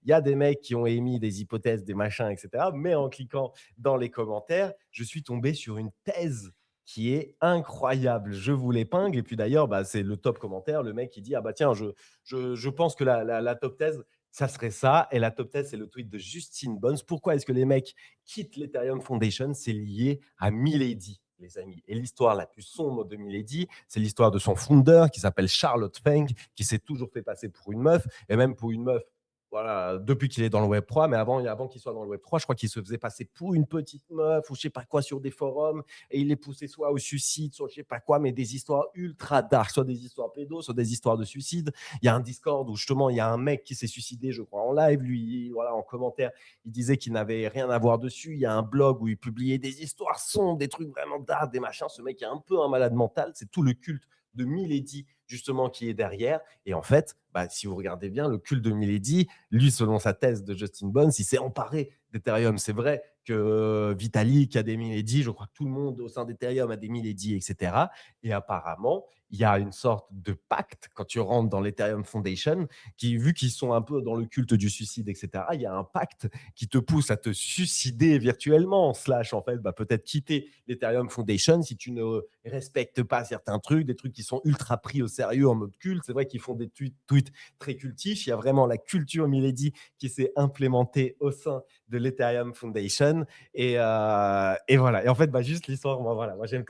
Il y a des mecs qui ont émis des hypothèses, des machins, etc. Mais en cliquant dans les commentaires, je suis tombé sur une thèse qui est incroyable. Je vous l'épingle. Et puis d'ailleurs, c'est le top commentaire, le mec qui dit, ah bah tiens, je pense que la top thèse, ça serait ça. Et la top thèse, c'est le tweet de Justin Bonds. Pourquoi est-ce que les mecs quittent l'Ethereum Foundation? C'est lié à Milady, les amis. Et l'histoire la plus sombre de Milady, c'est l'histoire de son founder qui s'appelle Charlotte Feng, qui s'est toujours fait passer pour une meuf, et même pour une meuf. Voilà, depuis qu'il est dans le Web3, mais avant qu'il soit dans le Web3, je crois qu'il se faisait passer pour une petite meuf ou je sais pas quoi sur des forums, et il les poussait soit au suicide, soit je sais pas quoi, mais des histoires ultra dark, soit des histoires pédos, soit des histoires de suicide. Il y a un Discord où justement il y a un mec qui s'est suicidé, je crois, en live, lui, voilà, en commentaire, il disait qu'il n'avait rien à voir dessus. Il y a un blog où il publiait des histoires sombres, des trucs vraiment dark, des machins. Ce mec est un peu un malade mental. C'est tout le culte de Milady justement qui est derrière. Et en fait, si vous regardez bien, le culte de Milady, lui, selon sa thèse de Justin Bonds, il s'est emparé d'Ethereum. C'est vrai que Vitalik a des Milady, je crois que tout le monde au sein d'Ethereum a des Milady, etc. Et apparemment, il y a une sorte de pacte quand tu rentres dans l'Ethereum Foundation, qui, vu qu'ils sont un peu dans le culte du suicide, etc., il y a un pacte qui te pousse à te suicider virtuellement, slash, en fait, peut-être quitter l'Ethereum Foundation si tu ne respectes pas certains trucs, des trucs qui sont ultra pris au sérieux en mode culte. C'est vrai qu'ils font des tweets très cultifs. Il y a vraiment la culture Milady qui s'est implémentée au sein de l'Ethereum Foundation. Et voilà. Et en fait, juste l'histoire, moi j'aime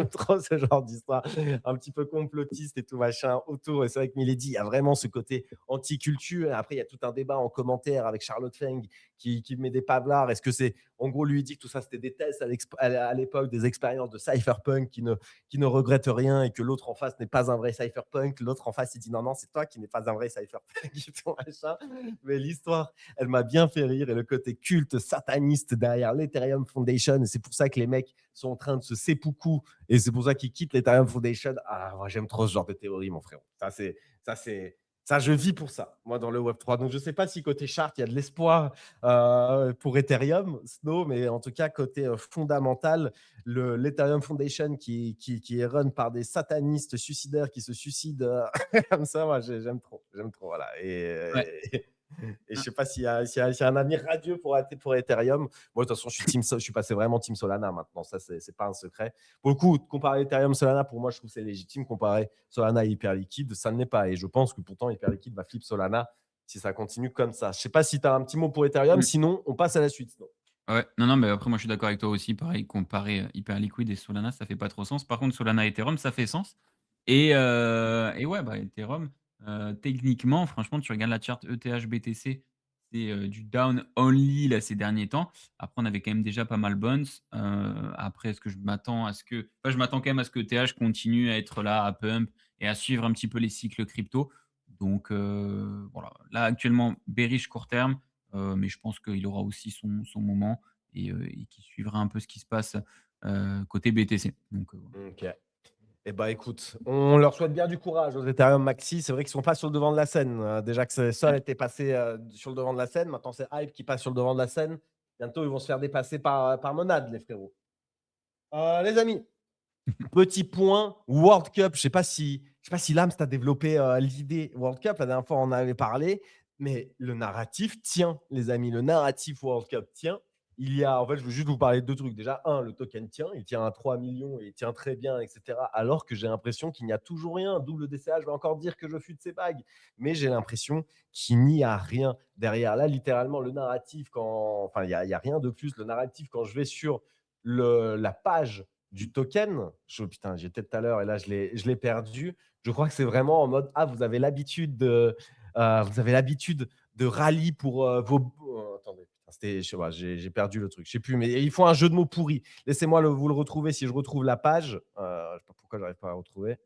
trop ce genre d'histoire, un petit peu complotiste et tout machin autour. Et c'est vrai que Milady, il y a vraiment ce côté anti-culture. Et après, il y a tout un débat en commentaire avec Charlotte Feng qui met des pavlards. Est-ce que c'est, en gros, lui, il dit que tout ça, c'était des tests à l'époque, des expériences de cypherpunk qui ne regrette rien et que l'autre en face n'est pas un vrai cypherpunk. L'autre en face, il dit non, c'est toi qui n'es pas un vrai cypherpunk. Mais l'histoire, elle m'a bien fait rire. Et le côté culte sataniste derrière l'Ethereum Foundation, et c'est pour ça que les mecs sont en train de se seppuku et c'est pour ça qu'ils quittent l'Ethereum Foundation. Ah, moi, j'aime trop ce genre de théorie, mon frère. Ça, c'est Ça, je vis pour ça, moi, dans le Web3. Donc, je ne sais pas si côté chart, il y a de l'espoir pour Ethereum, Snow, mais en tout cas, côté fondamental, l'Ethereum Foundation qui est run par des satanistes suicidaires qui se suicident comme ça, moi, j'aime trop. J'aime trop, voilà. Ouais. Et je ne sais pas s'il y a un avenir radieux pour Ethereum. Moi, de toute façon, je suis passé vraiment Team Solana maintenant. Ça, ce n'est pas un secret. Pour le coup, comparer Ethereum Solana, pour moi, je trouve que c'est légitime. Comparer Solana et Hyperliquid, ça ne l'est pas. Et je pense que pourtant, Hyperliquid va flip Solana si ça continue comme ça. Je ne sais pas si tu as un petit mot pour Ethereum. Sinon, on passe à la suite. Non. Ouais, non, mais après, moi, je suis d'accord avec toi aussi. Pareil, comparer Hyperliquid et Solana, ça fait pas trop sens. Par contre, Solana et Ethereum, ça fait sens. Et ouais, bah, Ethereum, techniquement, franchement, tu regardes la charte ETH-BTC, c'est du down only là, ces derniers temps. Après, on avait quand même déjà pas mal bounce. Après, est-ce que je m'attends à ce que. Enfin, je m'attends quand même à ce que ETH continue à être là, à pump et à suivre un petit peu les cycles crypto. Donc, voilà. Là, actuellement, bearish court terme. Mais je pense qu'il aura aussi son moment et qu'il suivra un peu ce qui se passe côté BTC. Donc, voilà. Ok. Eh ben, écoute, on leur souhaite bien du courage aux Ethereum Maxi. C'est vrai qu'ils ne sont pas sur le devant de la scène. Déjà que Sol était passé sur le devant de la scène. Maintenant, c'est Hype qui passe sur le devant de la scène. Bientôt, ils vont se faire dépasser par Monad, les frérots. Les amis, petit point World Cup. Je ne sais pas si Lams t'a développé l'idée World Cup. La dernière fois, on en avait parlé. Mais le narratif tient, les amis. Le narratif World Cup tient. En fait, je veux juste vous parler de deux trucs. Déjà, le token tient. Il tient à 3 millions et il tient très bien, etc. Alors que j'ai l'impression qu'il n'y a toujours rien. Double DCA, je vais encore dire que je fus de ces bagues. Mais j'ai l'impression qu'il n'y a rien derrière. Là, littéralement, le narratif, il n'y a rien de plus. Le narratif, quand je vais sur la page du token, putain, j'étais tout à l'heure et là, je l'ai perdu. Je crois que c'est vraiment en mode, vous avez l'habitude de rallye pour vos. Attendez, je sais pas, j'ai perdu le truc. Je sais plus, mais il faut un jeu de mots pourri. Laissez-moi vous le retrouver si je retrouve la page. Je sais pas pourquoi j'arrive pas à la retrouver.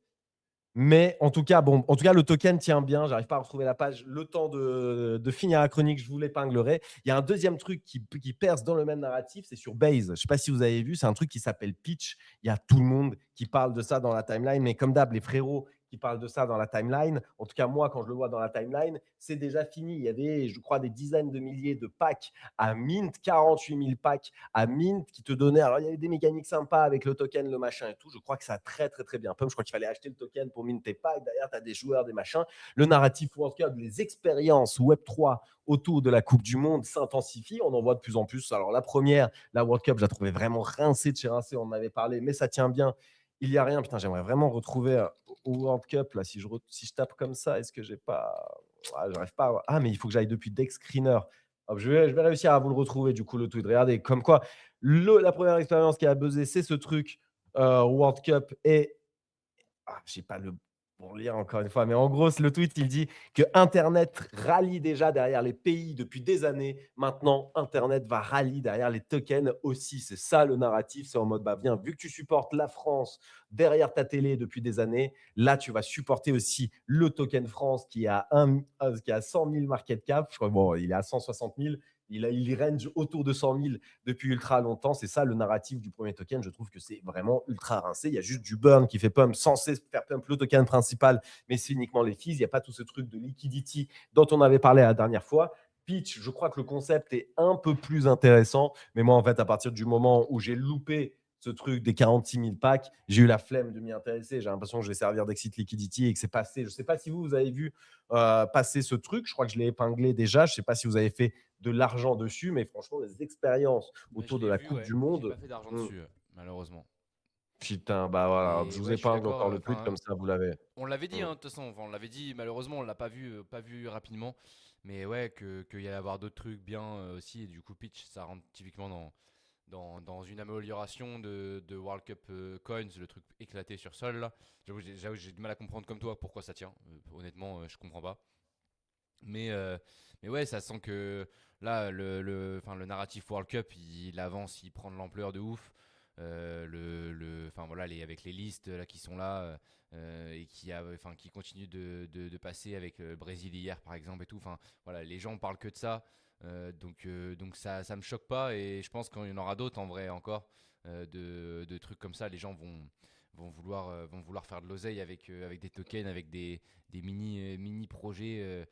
Mais en tout cas, le token tient bien. J'arrive pas à retrouver la page. Le temps de finir la chronique, je vous l'épinglerai. Il y a un deuxième truc qui perce dans le même narratif, c'est sur Base. Je ne sais pas si vous avez vu, c'est un truc qui s'appelle Pitch. Il y a tout le monde qui parle de ça dans la timeline, mais comme d'hab, les frérots qui parlent de ça dans la timeline. En tout cas, moi, quand je le vois dans la timeline, c'est déjà fini. Il y avait, je crois, des dizaines de milliers de packs à mint, 48 000 packs à mint qui te donnaient. Alors, il y avait des mécaniques sympas avec le token, le machin et tout. Je crois que ça a très, très, très bien pump. Je crois qu'il fallait acheter le token pour mint tes packs. Derrière, tu as des joueurs, des machins. Le narratif World Cup, les expériences Web3 autour de la Coupe du Monde s'intensifient. On en voit de plus en plus. Alors, la première, la World Cup, je la trouvais vraiment rincée de chez rincée. On en avait parlé, mais ça tient bien. Il n'y a rien. Putain, j'aimerais vraiment retrouver au World Cup. Là, si je tape comme ça, est-ce que j'ai pas. J'arrive pas. Mais il faut que j'aille depuis Deck Screener. Hop, je vais réussir à vous le retrouver, du coup, le tweet. Regardez, comme quoi, la première expérience qui a buzzé, c'est ce truc World Cup. Et je n'ai pas le pour lire encore une fois, mais en gros, le tweet, il dit que Internet rallie déjà derrière les pays depuis des années. Maintenant, Internet va rallier derrière les tokens aussi. C'est ça le narratif. C'est en mode, bien, vu que tu supportes la France derrière ta télé depuis des années, là, tu vas supporter aussi le token France qui a 100 000 market cap. Je crois, il est à 160 000. Il range autour de 100 000 depuis ultra longtemps. C'est ça le narratif du premier token. Je trouve que c'est vraiment ultra rincé. Il y a juste du burn qui fait pump, censé faire pump le token principal, mais c'est uniquement les fees. Il n'y a pas tout ce truc de liquidity dont on avait parlé la dernière fois. Pitch, je crois que le concept est un peu plus intéressant. Mais moi, en fait, à partir du moment où j'ai loupé ce truc des 46 000 packs, j'ai eu la flemme de m'y intéresser. J'ai l'impression que je vais servir d'exit liquidity et que c'est passé. Je ne sais pas si vous avez vu passer ce truc. Je crois que je l'ai épinglé déjà. Je ne sais pas si vous avez fait de l'argent dessus, mais franchement, les expériences autour de la Coupe du J'ai Monde. pas fait d'argent dessus, malheureusement. Putain, voilà, Mais je vous ouais, je suis épingle d'accord. encore le tweet, comme ça vous l'avez. On l'avait dit, de toute façon. Enfin, on l'avait dit. Malheureusement, on l'a pas vu rapidement. Mais ouais, qu'il y allait avoir d'autres trucs bien aussi. Et du coup, Pitch, ça rentre typiquement dans une amélioration de World Cup Coins, le truc éclaté sur sol là. J'avoue, j'ai du mal à comprendre comme toi pourquoi ça tient. Honnêtement, je comprends pas. Mais ouais, ça sent que là, le narratif World Cup, il avance, il prend de l'ampleur de ouf. Voilà, avec les listes là qui sont là et qui continuent de passer avec le Brésil hier par exemple et tout. Enfin voilà, les gens parlent que de ça. Donc ça me choque pas et je pense qu'il y en aura d'autres en vrai encore de trucs comme ça. Les gens vont vouloir faire de l'oseille avec des tokens, avec des mini projets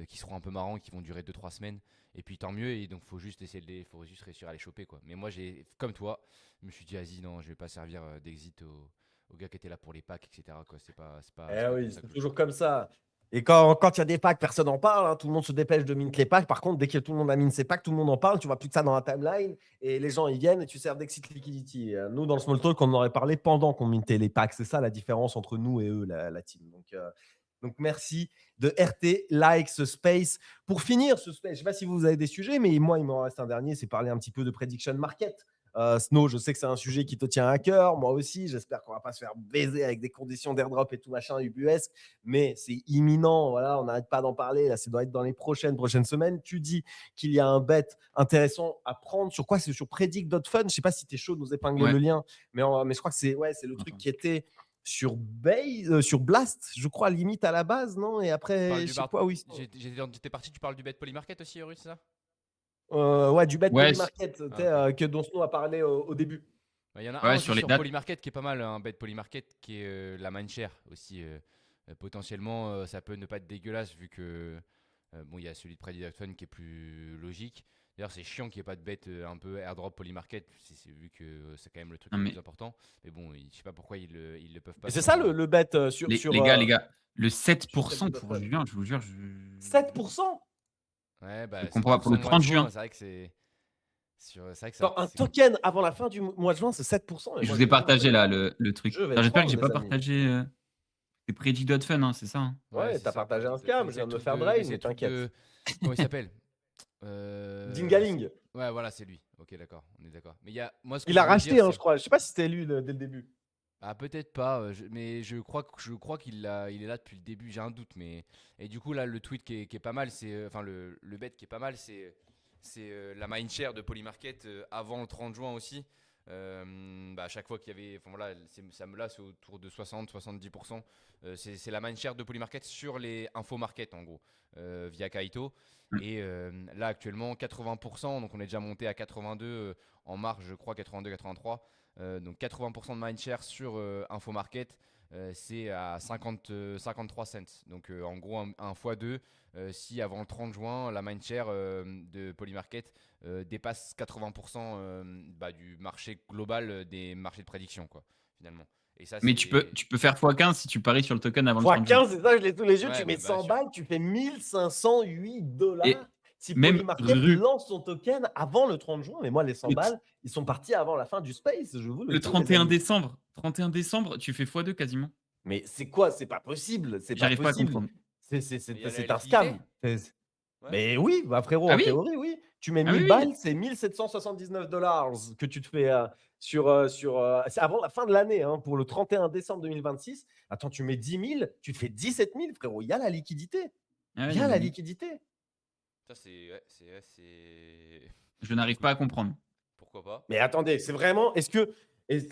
qui seront un peu marrants, qui vont durer 2-3 semaines. Et puis tant mieux. Et donc faut juste faut juste réussir à les choper, quoi. Mais moi comme toi, je me suis dit vas-y, non, je vais pas servir d'exit aux gars qui étaient là pour les packs, etc., quoi. C'est pas Oui, comme ça c'est que je toujours joue. comme ça. Et quand il y a des packs, personne n'en parle, hein. Tout le monde se dépêche de mint les packs. Par contre, dès que tout le monde a mint ses packs, tout le monde en parle. Tu vois plus que ça dans la timeline. Et les gens, ils viennent et tu sers d'exit liquidity. Nous, dans le small talk, on en aurait parlé pendant qu'on mintait les packs. C'est ça la différence entre nous et eux, la team. Donc, merci de RT, like ce space. Pour finir ce space, je ne sais pas si vous avez des sujets, mais moi, il m'en reste un dernier, c'est parler un petit peu de prediction market. Snow, je sais que c'est un sujet qui te tient à cœur, moi aussi. J'espère qu'on va pas se faire baiser avec des conditions d'airdrop et tout machin ubuesque, mais c'est imminent. Voilà, on n'arrête pas d'en parler. Là, ça doit être dans les prochaines semaines. Tu dis qu'il y a un bet intéressant à prendre. Sur quoi? C'est sur Predict.fun. Je sais pas si tu es chaud de nous épingler Ouais. le lien, mais je crois que c'est le truc qui était sur sur Blast, je crois, limite à la base, non? Et Tu parles après, du je sais bar- pas où ils sont. J'étais parti, tu parles du bet Polymarket aussi, Horus, c'est ça? Ouais, du bet Ouais, Polymarket, tu sais, Ah, ok. dont Snow a parlé au début. Il y en a un ouais, aussi sur les sur dates. Polymarket qui est pas mal, un bet Polymarket qui est la mindshare aussi. Potentiellement, ça peut ne pas être dégueulasse vu que il y a celui de Predict Fun qui est plus logique. D'ailleurs, c'est chiant qu'il n'y ait pas de bet un peu airdrop Polymarket, vu que c'est quand même le truc Non, le mais plus important. Mais bon, je sais pas pourquoi ils le peuvent pas Et c'est sur ça le bet les gars, le sur 7% pour Predict.fun. juin, je vous jure, 7%? Ouais, je bah comprends pas. Pour 7% le au mois de 30 juin, juin, c'est vrai que Attends, un c'est token avant la fin du mois de juin, c'est 7%. Et je moi, vous ai je vais partagé là prendre. le Je truc. vais Enfin, le j'espère que prendre, j'ai pas les amis. partagé. C'est Predict.fun, hein, c'est ça, hein. Ouais, Ouais, c'est t'as ça. partagé un Predict Fun, scam, je c'est viens le de me truc faire de, drain, c'est mais le truc t'inquiète. de, comment il s'appelle? Dingaling. Ouais, voilà, c'est lui. Ok, d'accord, on est d'accord. Mais moi, ce que Il je a voulais racheté, dire, hein, c'est, je crois. Je sais pas si c'était lui dès le début. ah, peut-être pas, mais je crois il est là depuis le début. J'ai un doute, mais et du coup là, le tweet qui est pas mal, c'est, enfin le bet qui est pas mal, c'est la mindshare de Polymarket avant le 30 juin aussi. À chaque fois qu'il y avait, enfin voilà, c'est autour de 60-70%. C'est la mindshare de Polymarket sur les infomarkets en gros, via Kaito. Mm. Et là actuellement 80%, donc on est déjà monté à 82 en mars, je crois 82-83. Donc 80% de mindshare sur Infomarket, c'est à 53 cents. Donc en gros un x2, si avant le 30 juin, la mindshare de Polymarket dépasse 80% du marché global des marchés de prédiction, quoi, finalement. Et ça, Mais c'est... tu peux faire x15 si tu paries sur le token avant le Fois 30 juin. 15, c'est ça, je l'ai sous les yeux. Ouais, Tu mets bah, 100 balles, tu fais $1 508. Et Si même Polymarket Ruru, lance son token avant le 30 juin, mais moi, les 100 le, balles, ils sont partis avant la fin du space. Je vous le le dis, les 31 amis. décembre, 31 décembre, tu fais x2 quasiment. Mais c'est quoi? C'est pas possible. C'est pas J'arrive pas à possible. comprendre. Mais il y a la C'est un liquidité. scam. Ouais. Mais oui, bah frérot, Ah en oui? théorie, oui. Tu mets Ah oui, 1000 oui. balles, c'est $1 779 que tu te fais c'est avant la fin de l'année, hein, pour le 31 décembre 2026. Attends, tu mets 10 000, tu te fais 17 000, frérot. Il y a la liquidité. Ah ouais, Il y non, a mais la oui. liquidité. Ça, c'est... Je n'arrive pas à comprendre. Pourquoi pas? Mais attendez, c'est vraiment.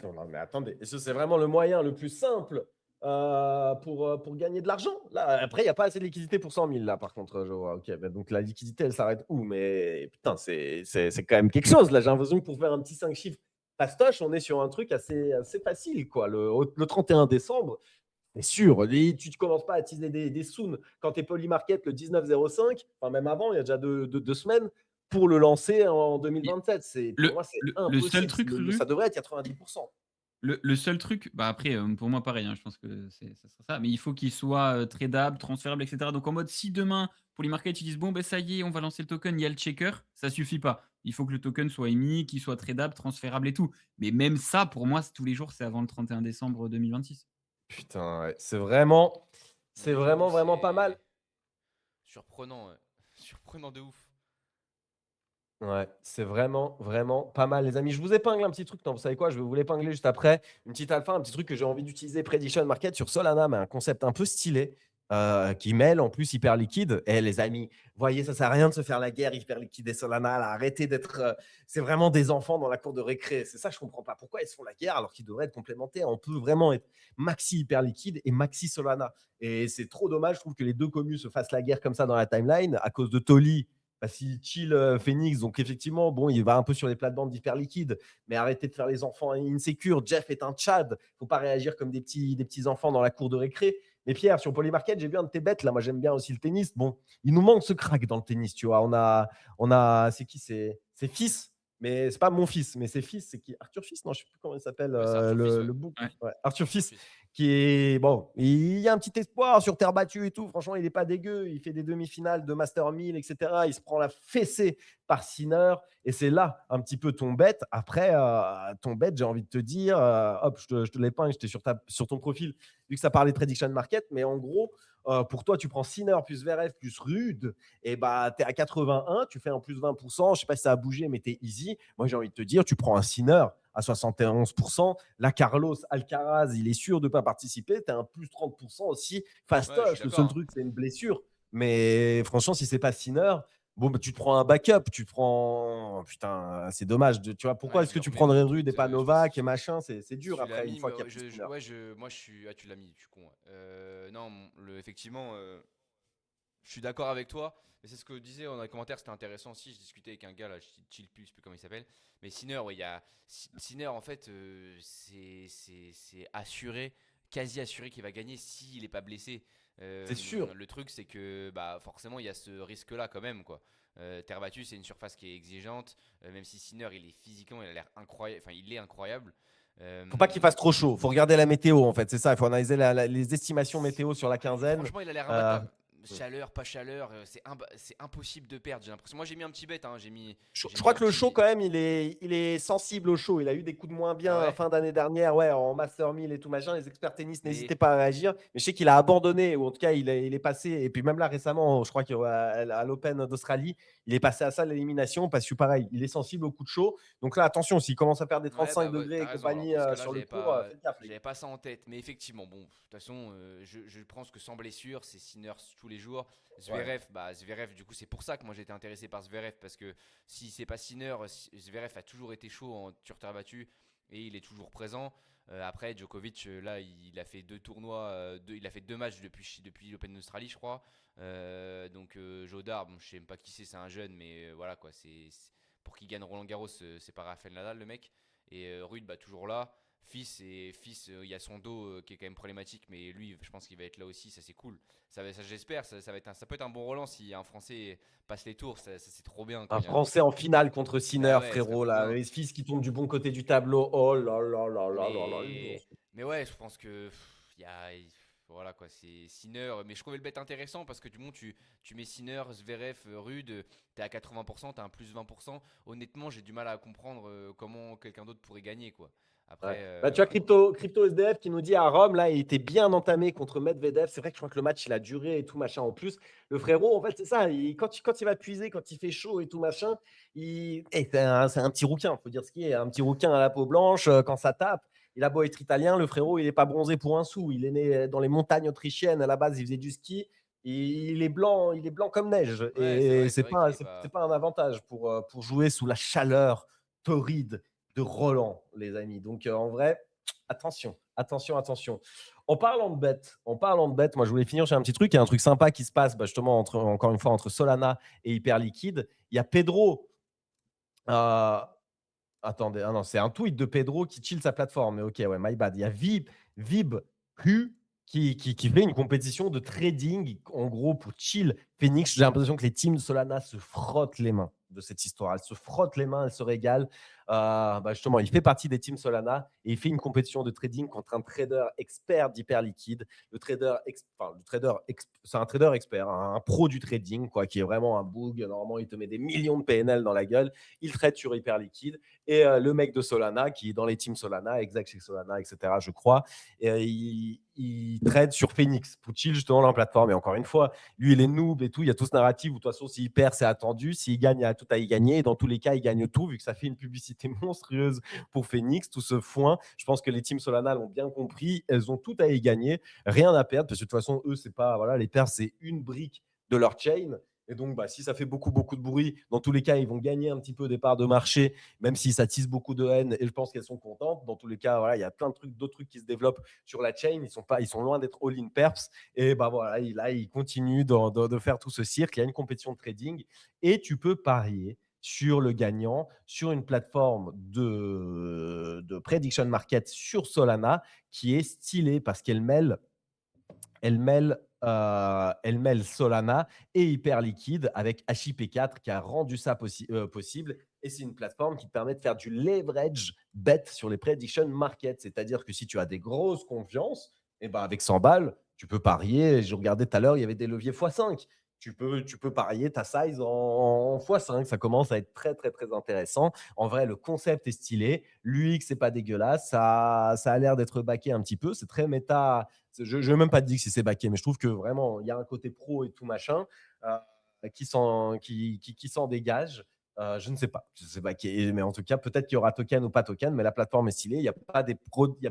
Non, mais attendez, est-ce que c'est vraiment le moyen le plus simple pour gagner de l'argent? Là, après, il n'y a pas assez de liquidité pour 100 000, là, par contre, je vois. Ok, bah, donc la liquidité, elle s'arrête où? Mais putain, c'est quand même quelque chose. Là, j'ai l'impression que pour faire un petit 5 chiffres pastoche, on est sur un truc assez facile, quoi. Le 31 décembre, c'est sûr. Tu ne commences pas à teaser des soons quand tu es Polymarket le 19-05, enfin même avant, il y a déjà deux semaines, pour le lancer en 2027. Pour moi, c'est Le seul impossible. truc, Ça Ruru, devrait être 90%. le seul truc, bah après, pour moi, pareil, hein, je pense que ça sera ça, mais il faut qu'il soit tradable, transférable, etc. Donc en mode, si demain, pour les markets, ils disent, bon, ben ça y est, on va lancer le token, il y a le checker, ça suffit pas. Il faut que le token soit émis, qu'il soit tradable, transférable et tout. Mais même ça, pour moi, tous les jours, c'est avant le 31 décembre 2026. Putain, ouais. C'est vraiment Ouais, j'avoue, vraiment pas mal. c'est surprenant, ouais. Surprenant de ouf. Ouais, c'est vraiment pas mal, les amis. Je vous épingle un petit truc. Non, vous savez quoi? Je vais vous l'épingler juste après. Une petite alpha, un petit truc que j'ai envie d'utiliser, Prediction Market sur Solana, mais un concept un peu stylé qui mêle en plus hyper liquide. Et les amis, voyez, ça sert à rien de se faire la guerre hyper liquide et Solana. Là, arrêtez d'être. C'est vraiment des enfants dans la cour de récré. C'est ça, je comprends pas. Pourquoi ils se font la guerre alors qu'ils devraient être complémentaires? On peut vraiment être maxi hyper liquide et maxi Solana. Et c'est trop dommage, je trouve, que les deux communes se fassent la guerre comme ça dans la timeline à cause de Tolly bah, s'il chill Phoenix, donc effectivement, bon, il va un peu sur les plates-bandes d'Hyperliquide, mais arrêtez de faire les enfants insécures. Jeff est un Tchad. Faut pas réagir comme des petits enfants dans la cour de récré. Mais Pierre, sur Polymarket, j'ai vu un de tes bêtes. Là, moi, j'aime bien aussi le tennis. Bon, il nous manque ce crack dans le tennis, tu vois. C'est qui? C'est Fils, mais c'est pas mon fils, mais c'est Fils. C'est qui? Arthur Fils? Non, je sais plus comment il s'appelle. Ouais, c'est Arthur Fils, ouais. Le bouc. Ouais. Ouais, Arthur Arthur Fils Fils. qui est bon, il y a un petit espoir sur terre battue et tout. Franchement, il n'est pas dégueu. Il fait des demi-finales de Master 1000, etc. Il se prend la fessée par Sinner et c'est là un petit peu ton bet. Après, ton bet, j'ai envie de te dire, hop, je te l'épingle, j'étais sur ton profil, vu que ça parlait de prediction market, mais en gros, pour toi, tu prends Sinner plus Zverev plus Rude, et bah, tu es à 81, tu fais un plus 20%. Je sais pas si ça a bougé, mais tu es easy. Moi, j'ai envie de te dire, tu prends un Sinner à 71%. Là, Carlos Alcaraz, il est sûr de ne pas participer. Tu as un plus 30% aussi. Ouais, je suis Fastoche, le d'accord, seul hein. truc, c'est une blessure. Mais franchement, si c'est pas Sinner, bon, bah, tu te prends un backup. Tu te prends. Putain, c'est dommage. Tu vois, pourquoi Ouais, est-ce je que le tu remets dans prendrais le Rude et tweet. pas Je sais pas Novak et si machin? C'est dur tu l'as après, une mis, fois mais qu'il y a plus Sinner. moi, je suis. Ah, tu l'as mis, je suis con. Ouais. Non, effectivement, je suis d'accord avec toi. Mais c'est ce que disait dans les commentaires, c'était intéressant aussi. Je discutais avec un gars là, Chill Plus, je sais plus comment il s'appelle. Mais Sinner, ouais, Sinner, en fait, c'est assuré, quasi assuré qu'il va gagner s'il n'est pas blessé. C'est sûr. Le truc, c'est que bah, forcément, il y a ce risque-là quand même, quoi. Terre battue, c'est une surface qui est exigeante. Même si Sinner, il est physiquement, il a l'air incroyable. Enfin, il est incroyable. Faut pas qu'il fasse trop chaud. Faut regarder la météo, en fait. C'est ça. Il faut analyser les estimations météo sur la quinzaine. Franchement, il a l'air Euh, imbattable. Chaleur, pas chaleur, c'est impossible de perdre, j'ai l'impression. Moi, j'ai mis un petit bet, hein, je j'ai mis crois un que le show, petit. quand même, il est sensible au show. Il a eu des coups de moins Ah bien ouais? fin d'année dernière, ouais, en Master 1000 et tout machin. Les experts tennis, n'hésitez Mais pas à réagir. Mais je sais qu'il a abandonné, ou en tout cas, il est passé. Et puis même là, récemment, je crois qu'à l'Open d'Australie, il est passé à ça, l'élimination, parce que pareil, il est sensible aux coups de chaud. Donc là, attention, s'il commence à faire des ouais, 35 ouais, degrés t'as et raison. Alors compagnie dans ce cas-là, sur le cours, faites gaffe, les gars. j'avais pas ça en tête. Mais effectivement, bon, de toute façon, je pense que sans blessure, c'est Sinner tous les jours. Ouais. Zverev, du coup, c'est pour ça que moi j'étais intéressé par Zverev parce que si c'est pas Sinner, Zverev a toujours été chaud sur terre battue et il est toujours présent. Après, Djokovic, là, il a fait deux tournois, il a fait deux matchs depuis l'Open d'Australie, je crois. Donc, Jodar, bon, je sais même pas qui c'est un jeune, mais voilà quoi. Pour qu'il gagne Roland Garros, c'est pas Rafael Nadal, le mec. Et Rude, bah, toujours là. Fils, il y a son dos qui est quand même problématique, mais lui, je pense qu'il va être là aussi, ça c'est cool. J'espère, ça peut être un bon Roland si un Français passe les tours, ça c'est trop bien quand Un il y a un. Français en finale contre Bah Sinner, ouais, ce serait frérot. trop Là. bien. Les fils qui tombent du bon côté du tableau. Oh là là là là là là. Mais ouais, je pense que voilà quoi, c'est Sinner. Mais je trouvais le bet intéressant parce que du moment tu mets Sinner, Zverev, Rude, t'es à 80%, t'as un plus 20%. Honnêtement, j'ai du mal à comprendre comment quelqu'un d'autre pourrait gagner quoi. Après, Ouais. Bah, tu as Crypto SDF qui nous dit à Rome, là, il était bien entamé contre Medvedev. C'est vrai que je crois que le match, il a duré et tout machin. En plus, le frérot, en fait, c'est ça. Quand il va puiser, quand il fait chaud et tout machin, c'est un petit rouquin, il faut dire ce qui est. Un petit rouquin à la peau blanche, quand ça tape. Il a beau être italien, le frérot, il n'est pas bronzé pour un sou. Il est né dans les montagnes autrichiennes. À la base, il faisait du ski. Il est blanc comme neige. ouais, c'est Et vrai, c'est c'est vrai qu'il pas, est c'est pas. pas un avantage pour jouer sous la chaleur torride de Roland, les amis. Donc, en vrai, attention, attention, attention. En parlant de bêtes, moi, je voulais finir sur un petit truc. Il y a un truc sympa qui se passe, bah, justement, encore une fois, entre Solana et Hyperliquide. Il y a Pedro. euh, Attendez, ah non, c'est un tweet de Pedro qui chill sa plateforme. Mais ok, ouais, my bad. Il y a Vib Hu qui fait une compétition de trading, en gros, pour chill Phoenix. J'ai l'impression que les teams de Solana se frottent les mains de cette histoire. Elles se frottent les mains, elles se régalent. Bah justement, il fait partie des teams Solana et il fait une compétition de trading contre un trader expert d'hyperliquide. C'est un trader expert, un pro du trading, quoi, qui est vraiment un boug. Normalement, il te met des millions de PNL dans la gueule. Il trade sur hyperliquide. Et le mec de Solana, qui est dans les teams Solana, exact chez Solana, etc., je crois, et, il trade sur Phoenix pour chill justement dans la plateforme. Et encore une fois, lui, il est noob et tout. Il y a tout ce narratif où, de toute façon, s'il perd, c'est attendu. S'il gagne, il y a tout à y gagner. Et dans tous les cas, il gagne tout, vu que ça fait une publicité monstrueuse pour Phoenix, tout ce foin. Je pense que les teams Solana l'ont bien compris. Elles ont tout à y gagner. Rien à perdre, parce que de toute façon, eux, c'est pas. Voilà, les pertes, c'est une brique de leur chain. Et donc, bah, si ça fait beaucoup de bruit, dans tous les cas, ils vont gagner un petit peu des parts de marché, même si ça tisse beaucoup de haine. Et je pense qu'elles sont contentes. Dans tous les cas, voilà, il y a plein de trucs, d'autres trucs qui se développent sur la chain. Ils sont loin d'être all-in perps. Et bah voilà, là, ils continuent de faire tout ce cirque. Il y a une compétition de trading et tu peux parier sur le gagnant sur une plateforme de prediction market sur Solana qui est stylée parce elle mêle Solana et Hyperliquid avec HIP4 qui a rendu ça possible. Et c'est une plateforme qui te permet de faire du leverage bet sur les prediction markets. C'est-à-dire que si tu as des grosses confiances, et ben avec 100 balles, tu peux parier. Je regardais tout à l'heure, il y avait des leviers x5. Tu peux parier ta size en x5. Ça commence à être très, très, très intéressant. En vrai, le concept est stylé. L'UX, c'est pas dégueulasse. Ça a l'air d'être backé un petit peu. C'est très méta. Je ne vais même pas te dire si c'est backé, mais je trouve que vraiment, il y a un côté pro et tout machin qui s'en dégage. Je ne sais pas, mais en tout cas, peut-être qu'il y aura token ou pas token, mais la plateforme est stylée. Il n'y a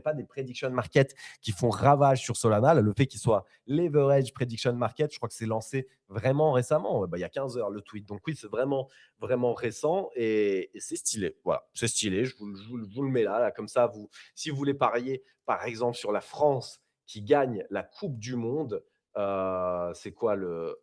pas des prediction market qui font ravage sur Solana. Le fait qu'il soit leverage prediction market, je crois que c'est lancé vraiment récemment. Il y a 15 heures le tweet. Donc oui, c'est vraiment, vraiment récent et c'est stylé. Voilà, c'est stylé. Je vous le mets là, comme ça. Si vous voulez parier, par exemple, sur la France qui gagne la Coupe du Monde, c'est quoi le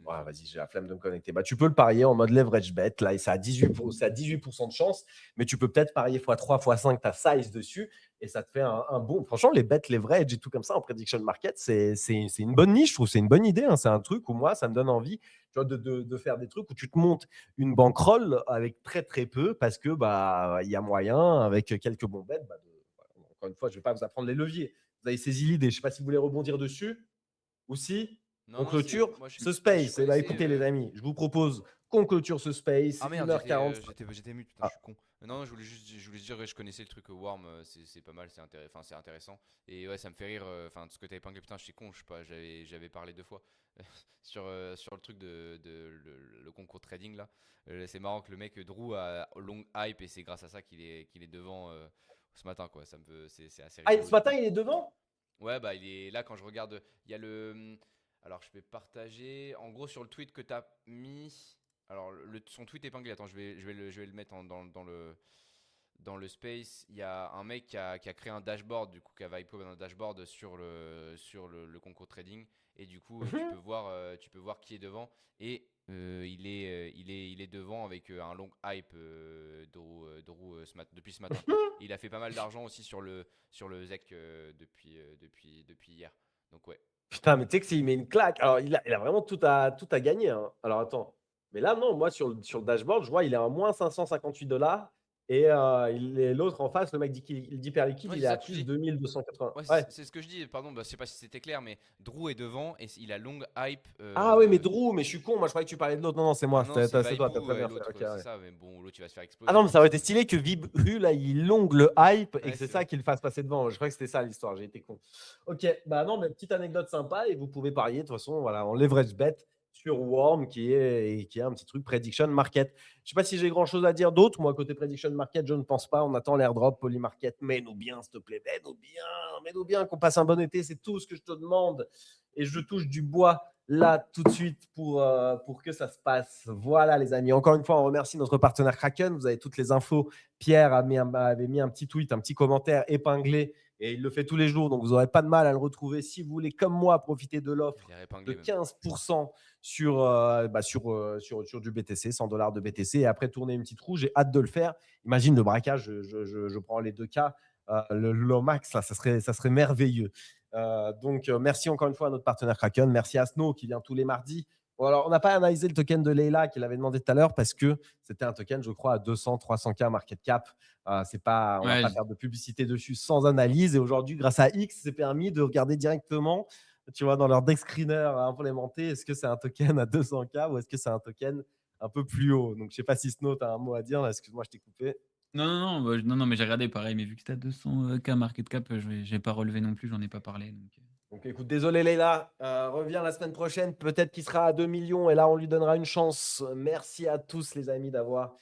vas-y, j'ai la flemme de me connecter. Bah, tu peux le parier en mode leverage bet. Là, c'est à 18% de chance, mais tu peux peut-être parier x3, x5 ta size dessus et ça te fait un bon. Franchement, les bets leverage et tout comme ça en prediction market, c'est une bonne niche. Je trouve c'est une bonne idée. Hein. C'est un truc où moi, ça me donne envie de faire des trucs où tu te montes une bankroll avec très très peu parce que il y a moyen avec quelques bons bets. Encore une fois, je ne vais pas vous apprendre les leviers. Vous avez saisi l'idée. Je ne sais pas si vous voulez rebondir dessus ou si. Non, On non, clôture moi, ce moi, je space. Eh ben, connaissais. écoutez, les amis, je vous propose qu'on clôture ce space. Ah merde, 1h40. j'étais mute, putain, je Ah, suis con. Non, je voulais juste dire, ouais, je connaissais le truc Worm, c'est pas mal, c'est intéressant. Et ouais, ça me fait rire, enfin, ce que t'as épinglé, putain, je suis con, je sais pas, j'avais parlé 2 fois sur le truc le concours de trading là. C'est marrant que le mec Drew a long hype et c'est grâce à ça qu'il est devant ce matin, quoi. C'est assez rigolo ce du matin, coup. il est devant. Ouais, bah il est là quand je regarde. Il y a le. Alors je vais partager. En gros, sur le tweet que t'as mis. Alors son tweet épinglé. Attends, je vais le mettre dans le space. Il y a un mec qui a créé un dashboard, du coup, qui a Vipo un dashboard sur le concours trading. Et du coup, tu peux voir qui est devant. Et il est devant avec un long hype Drew, depuis ce matin. Et il a fait pas mal d'argent aussi sur le ZEC depuis hier. Donc ouais. Putain, mais tu sais que s'il met une claque, alors il a vraiment tout à gagner. Hein. Alors attends. Mais là, non, moi, sur le dashboard, je vois, il est à moins $558. Et l'autre en face, le mec d'Hyper Liquide, Ouais, il c'est est ça à que je plus dis. 2280. Ouais, Ouais. c'est ce que je dis. Pardon, bah, je sais pas si c'était clair, mais Drew est devant et il a long hype. Ah oui, mais Drew, mais je suis con. Moi, je croyais que tu parlais de l'autre. Non, non, c'est moi. Non, non, c'est C'est toi. T'as Vaipu, très ouais, bien fait. Ok, l'autre, c'est ouais. ça. Mais bon, l'autre, il va se faire Ah exploser, non, je mais ça aurait pense. été stylé que Vibru, là, il longue le hype et Ouais, que c'est c'est ça ça. qui le fasse passer devant. Je crois que c'était ça l'histoire. J'ai été con. Ok, bah non, mais petite anecdote sympa et vous pouvez parier de toute façon, voilà, en leverage bet sur Worm qui est un petit truc prediction market. Je sais pas si j'ai grand chose à dire d'autre. Moi, côté prediction market, je ne pense pas. On attend l'airdrop, Polymarket. Mets-nous bien, s'il te plaît. Mets-nous bien, qu'on passe un bon été. C'est tout ce que je te demande. Et je touche du bois là tout de suite pour que ça se passe. Voilà, les amis. Encore une fois, on remercie notre partenaire Kraken. Vous avez toutes les infos. Pierre avait mis un petit tweet, un petit commentaire épinglé et il le fait tous les jours. Donc, vous n'aurez pas de mal à le retrouver si vous voulez, comme moi, profiter de Je l'offre l'ai de épinglé même. 15% sur du BTC, $100 de BTC et après tourner une petite roue. J'ai hâte de le faire. Imagine le braquage, je prends les 2 cas. Le max, là, ça serait merveilleux. Donc, merci encore une fois à notre partenaire Kraken. Merci à Snow qui vient tous les mardis. Bon, alors, on n'a pas analysé le token de Leila qu'il avait demandé tout à l'heure parce que c'était un token, je crois, à 200-300K market cap. On ne va Ouais, pas faire de publicité dessus sans analyse. Et aujourd'hui, grâce à X, c'est permis de regarder directement, tu vois, dans leur deck screener à implémenter, est-ce que c'est un token à 200K ou est-ce que c'est un token un peu plus haut. Donc, je ne sais pas si Snow, tu as un mot à dire. Là, excuse-moi, je t'ai coupé. non, non, non, non, mais j'ai regardé pareil, mais vu que c'était à 200K market cap, je vais pas relevé non plus, j'en ai pas parlé. Donc écoute, désolé Leïla, reviens la semaine prochaine, peut-être qu'il sera à 2 millions et là on lui donnera une chance. Merci à tous les amis d'avoir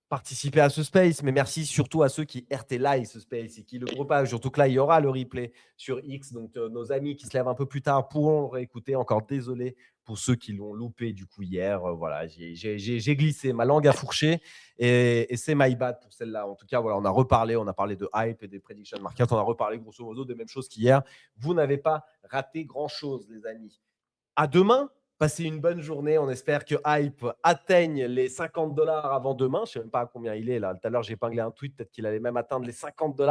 participer à ce space, mais merci surtout à ceux qui RT-like ce space et qui le propagent. Surtout que là, il y aura le replay sur X. Donc, nos amis qui se lèvent un peu plus tard pourront le réécouter. Encore désolé pour ceux qui l'ont loupé du coup hier. Voilà, j'ai glissé, ma langue a fourché et c'est my bad pour celle-là. En tout cas, voilà, on a reparlé, on a parlé de hype et des prediction markets. On a reparlé grosso modo des mêmes choses qu'hier. Vous n'avez pas raté grand-chose, les amis. À demain. Passez une bonne journée. On espère que Hype atteigne les $50 avant demain. Je ne sais même pas à combien il est là. Tout à l'heure, j'ai épinglé un tweet. Peut-être qu'il allait même atteindre les $50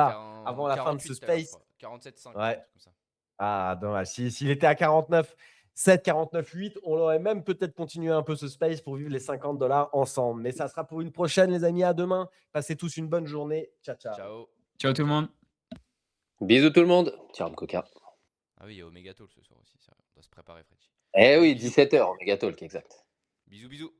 avant la fin de ce 48 tout à l'heure, je space. crois. 47,5, Ouais. un truc comme ça. Ah, dommage. S'il était à 49,7, 49,8, on aurait même peut-être continué un peu ce space pour vivre les $50 ensemble. Mais ça sera pour une prochaine, les amis. À demain. Passez tous une bonne journée. Ciao, ciao. Ciao. Ciao tout le monde. Bisous tout le monde. Tiens, Coca. Ah oui, il y a Omega Talk ce soir aussi. On doit se préparer, Freddy. Eh oui, Bisous. 17h, Omega Talk, exact. Bisous, bisous.